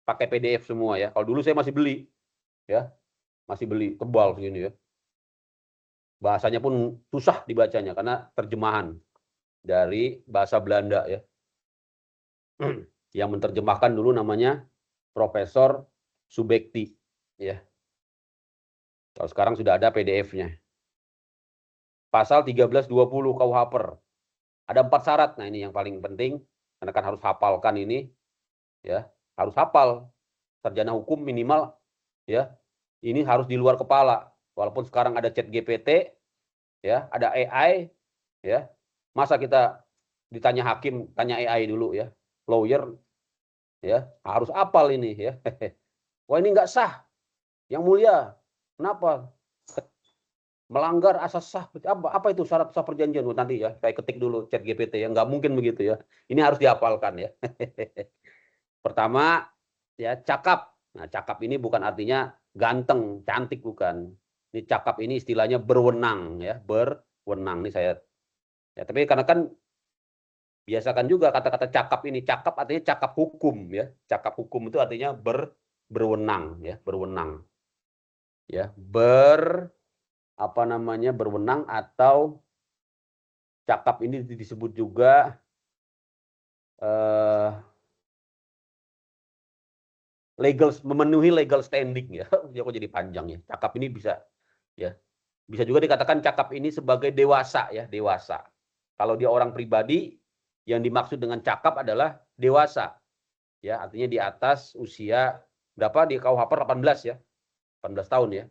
[SPEAKER 1] pakai PDF semua ya. Kalau dulu saya masih beli ya. Masih beli tebal segini ya. Bahasanya pun susah dibacanya karena terjemahan dari bahasa Belanda ya. Yang menerjemahkan dulu namanya Profesor Subekti ya. Kalau sekarang sudah ada PDF-nya. Pasal 1320 KUHP. Ada 4 syarat. Nah, ini yang paling penting karena kan harus hafalkan ini ya. Harus hafal. Sarjana hukum minimal ya. Ini harus di luar kepala. Walaupun sekarang ada chat GPT ya, ada AI ya. Masa kita ditanya hakim, tanya AI dulu ya. Lawyer ya, harus hafal ini ya. Wah, ini nggak sah. Yang mulia. Kenapa? Melanggar asas sah. Apa itu syarat sah perjanjian? Nanti ya, saya ketik dulu chat GPT ya. Nggak mungkin begitu ya. Ini harus dihafalkan ya. Pertama, ya cakap. Nah, cakap ini bukan artinya ganteng, cantik, bukan. Ini cakap ini istilahnya berwenang ya, berwenang. Ini saya ya, tapi karena kan biasakan juga kata-kata cakap ini. Cakap artinya cakap hukum ya. Cakap hukum itu artinya berwenang ya, berwenang. Ya, berwenang atau cakap ini disebut juga memenuhi legal standing ya. Ya kok jadi panjang ya. Cakap ini bisa ya. Bisa juga dikatakan cakap ini sebagai dewasa ya, dewasa. Kalau dia orang pribadi, yang dimaksud dengan cakap adalah dewasa. Ya, artinya di atas usia berapa di KUHP 18 ya. 18 tahun ya.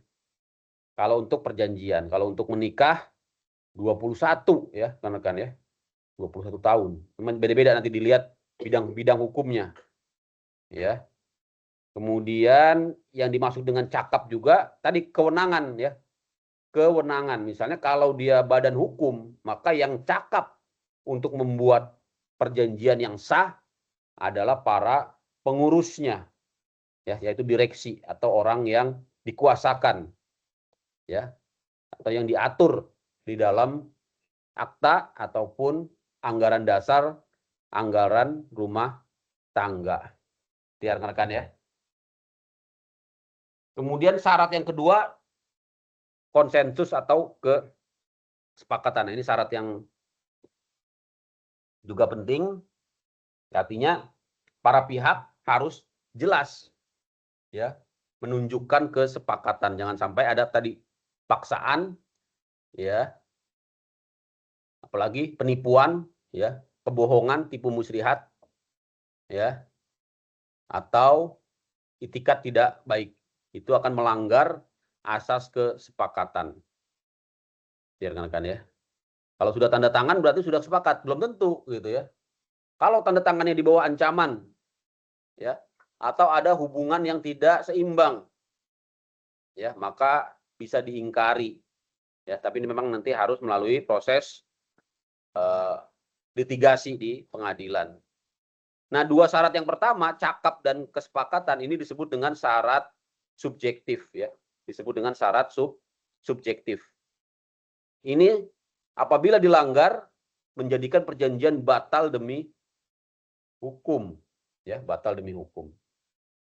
[SPEAKER 1] Kalau untuk perjanjian, kalau untuk menikah 21 ya, kan ya. 21 tahun. Beda-beda nanti dilihat bidang hukumnya. Ya. Kemudian yang dimaksud dengan cakap juga tadi kewenangan ya. Kewenangan. Misalnya kalau dia badan hukum, maka yang cakap untuk membuat perjanjian yang sah adalah para pengurusnya. Ya, yaitu direksi atau orang yang dikuasakan. Ya. Atau yang diatur di dalam akta ataupun anggaran dasar, anggaran rumah tangga. Rekan-rekan ya. Kemudian syarat yang kedua, konsensus atau kesepakatan. Ini syarat yang juga penting. Artinya para pihak harus jelas ya, menunjukkan kesepakatan. Jangan sampai ada tadi paksaan ya. Apalagi penipuan ya, kebohongan, tipu muslihat ya. Atau itikat tidak baik. Itu akan melanggar asas kesepakatan. Rekan-rekan ya. Kalau sudah tanda tangan berarti sudah sepakat, belum tentu gitu ya. Kalau tanda tangannya di bawah ancaman ya, atau ada hubungan yang tidak seimbang ya, maka bisa diingkari ya, tapi ini memang nanti harus melalui proses litigasi di pengadilan. Nah, dua syarat yang pertama, cakap dan kesepakatan, ini disebut dengan syarat subjektif ya. Disebut dengan syarat subjektif. Ini apabila dilanggar menjadikan perjanjian batal demi hukum ya, batal demi hukum.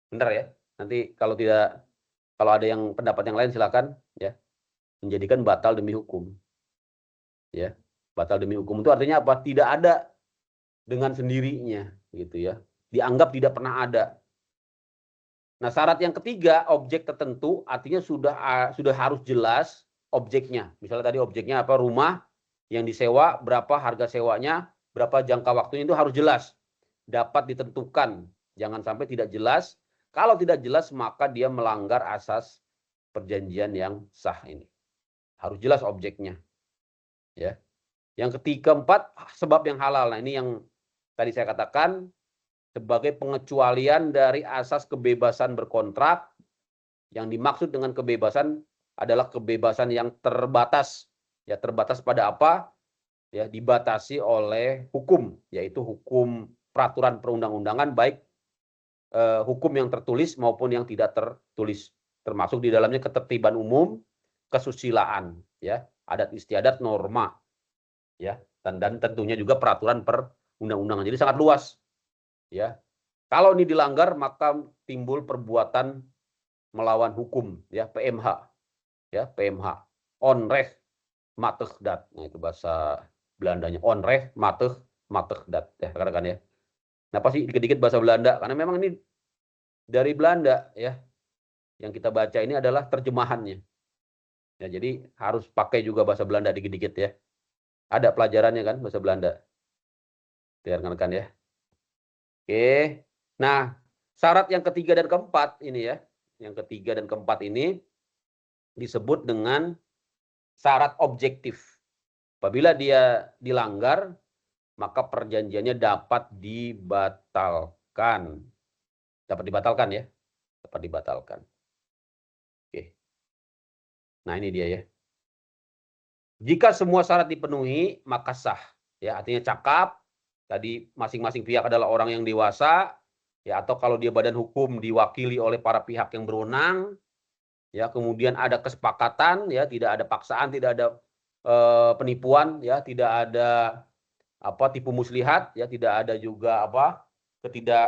[SPEAKER 1] Benar ya? Nanti kalau ada yang pendapat yang lain silakan ya. Menjadikan batal demi hukum. Ya. Batal demi hukum itu artinya apa? Tidak ada dengan sendirinya gitu ya. Dianggap tidak pernah ada. Nah, syarat yang ketiga, objek tertentu, artinya sudah harus jelas objeknya. Misalnya tadi objeknya apa? Rumah yang disewa, berapa harga sewanya, berapa jangka waktunya, itu harus jelas. Dapat ditentukan. Jangan sampai tidak jelas. Kalau tidak jelas, maka dia melanggar asas perjanjian yang sah ini. Harus jelas objeknya. Ya. Yang keempat, sebab yang halal. Nah, ini yang tadi saya katakan, sebagai pengecualian dari asas kebebasan berkontrak. Yang dimaksud dengan kebebasan adalah kebebasan yang terbatas. Ya, terbatas pada apa? Ya, dibatasi oleh hukum, yaitu hukum peraturan perundang-undangan, baik hukum yang tertulis maupun yang tidak tertulis. Termasuk di dalamnya ketertiban umum, kesusilaan, ya, adat istiadat, norma, ya, dan tentunya juga peraturan perundang-undangan. Jadi sangat luas. Ya, kalau ini dilanggar maka timbul perbuatan melawan hukum, ya, PMH, ya, PMH, onrecht matigdat. Nah, itu bahasa Belandanya, onrecht matigdat, ya, rekan-rekan ya. Kenapa sih dikit-dikit bahasa Belanda? Karena memang ini dari Belanda, ya. Yang kita baca ini adalah terjemahannya. Ya, jadi harus pakai juga bahasa Belanda dikit-dikit ya. Ada pelajarannya kan bahasa Belanda. Ya, rekan-rekan ya. Oke, nah syarat yang ketiga dan keempat ini ya, yang ketiga dan keempat ini disebut dengan syarat objektif. Apabila dia dilanggar, maka perjanjiannya dapat dibatalkan. Dapat dibatalkan ya, dapat dibatalkan. Oke, nah ini dia ya. Jika semua syarat dipenuhi, maka sah. Ya, artinya cakap. Tadi masing-masing pihak adalah orang yang dewasa, ya, atau kalau dia badan hukum diwakili oleh para pihak yang berwenang, ya, kemudian ada kesepakatan, ya, tidak ada paksaan, tidak ada penipuan, ya, tidak ada apa tipu muslihat, ya, tidak ada juga apa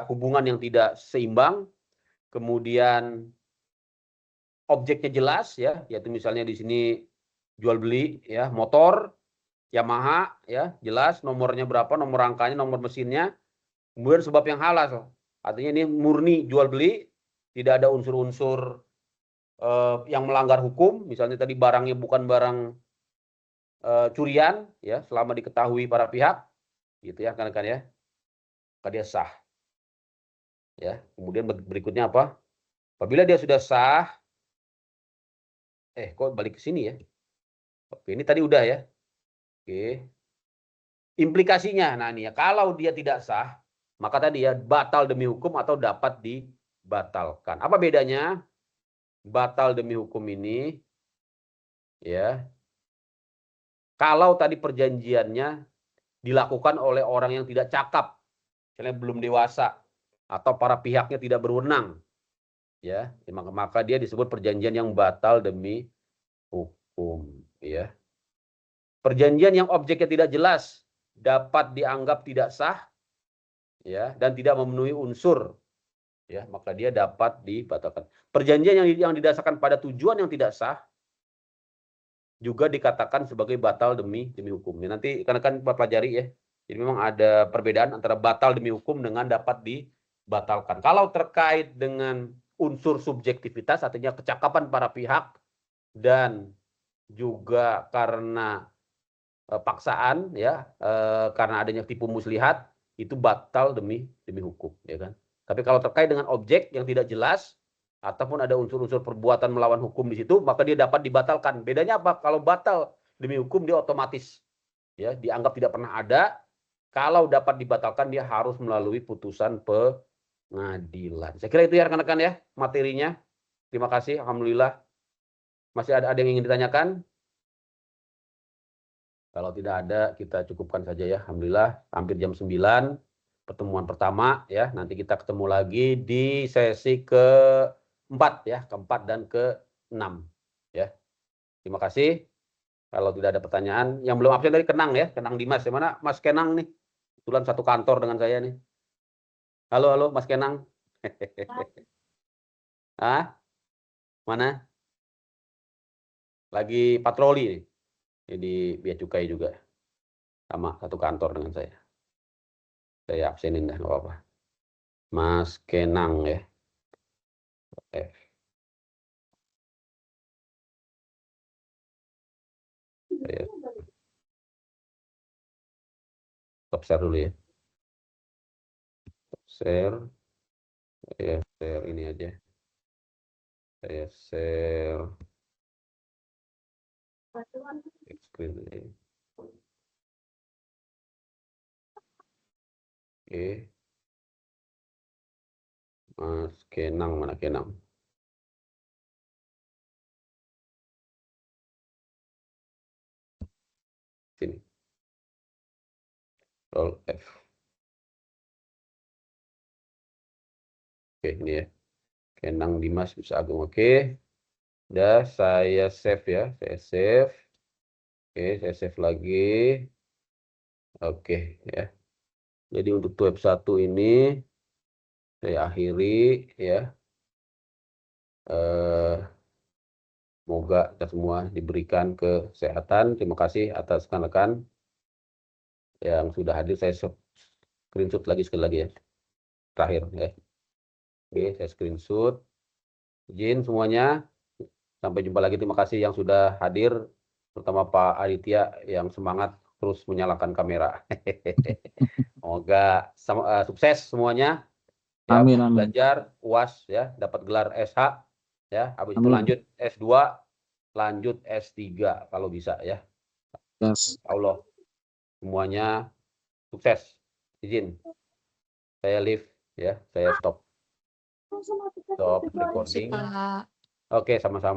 [SPEAKER 1] hubungan yang tidak seimbang, kemudian objeknya jelas, ya, yaitu misalnya di sini jual beli, ya, motor Yamaha, ya, jelas nomornya berapa, nomor rangkanya, nomor mesinnya, Kemudian sebab yang halal, artinya ini murni jual beli, tidak ada unsur-unsur yang melanggar hukum, misalnya tadi barangnya bukan barang curian, ya, selama diketahui para pihak, gitu ya, kan ya, maka dia sah. Ya, kemudian berikutnya apa? Apabila dia sudah sah, kok balik ke sini ya? Oke, ini tadi udah ya. Oke. Implikasinya, nah ini ya, kalau dia tidak sah, maka tadi ya batal demi hukum atau dapat dibatalkan. Apa bedanya? Batal demi hukum ini, ya, kalau tadi perjanjiannya dilakukan oleh orang yang tidak cakap, misalnya belum dewasa, atau para pihaknya tidak berwenang, ya, maka dia disebut perjanjian yang batal demi hukum, ya. Perjanjian yang objeknya tidak jelas dapat dianggap tidak sah, ya, dan tidak memenuhi unsur, ya, maka dia dapat dibatalkan. Perjanjian yang didasarkan pada tujuan yang tidak sah juga dikatakan sebagai batal demi hukum. Nanti kan pelajari ya. Jadi memang ada perbedaan antara batal demi hukum dengan dapat dibatalkan. Kalau terkait dengan unsur subjektivitas, artinya kecakapan para pihak dan juga karena paksaan, ya, karena adanya tipu muslihat, itu batal demi hukum, ya kan. Tapi kalau terkait dengan objek yang tidak jelas ataupun ada unsur-unsur perbuatan melawan hukum di situ, maka dia dapat dibatalkan. Bedanya apa? Kalau batal demi hukum dia otomatis, ya, dianggap tidak pernah ada. Kalau dapat dibatalkan dia harus melalui putusan pengadilan. Saya kira itu ya rekan-rekan ya materinya. Terima kasih, alhamdulillah. Masih ada yang ingin ditanyakan? Kalau tidak ada, kita cukupkan saja ya. Alhamdulillah, hampir jam 9, pertemuan pertama ya. Nanti kita ketemu lagi di sesi keempat ya, keempat dan ke-6 ya. Terima kasih. Kalau tidak ada pertanyaan, yang belum absen tadi Kenang ya, Kenang Dimas. Yang mana Mas Kenang nih? Kebetulan satu kantor dengan saya nih. Halo Mas Kenang. Ah? Mana? Lagi patroli nih. Jadi Bea Cukai juga. Sama satu kantor dengan saya. Saya absenin dah, nggak apa-apa. Mas Kenang ya. Saya stop share dulu ya. Stop share. Saya share ini aja. Saya share screen ini. Oke. Mas Kenang, mana Kenang? Sini. Control F. Oke, ini ya. Kenang Dimas bisa Agung. Oke. Udah saya save ya. Saya save. Oke, saya save lagi. Oke, ya. Jadi untuk web 1 ini saya akhiri ya. Semoga kita semua diberikan kesehatan. Terima kasih atas rekan-rekan yang sudah hadir. Saya screenshot lagi sekali lagi ya. Terakhir ya. Oke, saya screenshot. Izin semuanya. Sampai jumpa lagi. Terima kasih yang sudah hadir. Terutama Pak Aditya yang semangat terus menyalakan kamera. Semoga sukses semuanya. Ya,
[SPEAKER 2] Amin, amin.
[SPEAKER 1] belajar UAS ya, dapat gelar SH ya, habis itu
[SPEAKER 2] Amin.
[SPEAKER 1] lanjut S2, lanjut S3 kalau bisa ya.
[SPEAKER 2] Yes.
[SPEAKER 1] Allah semuanya sukses. Izin saya leave ya, saya stop recording. Oke, sama-sama.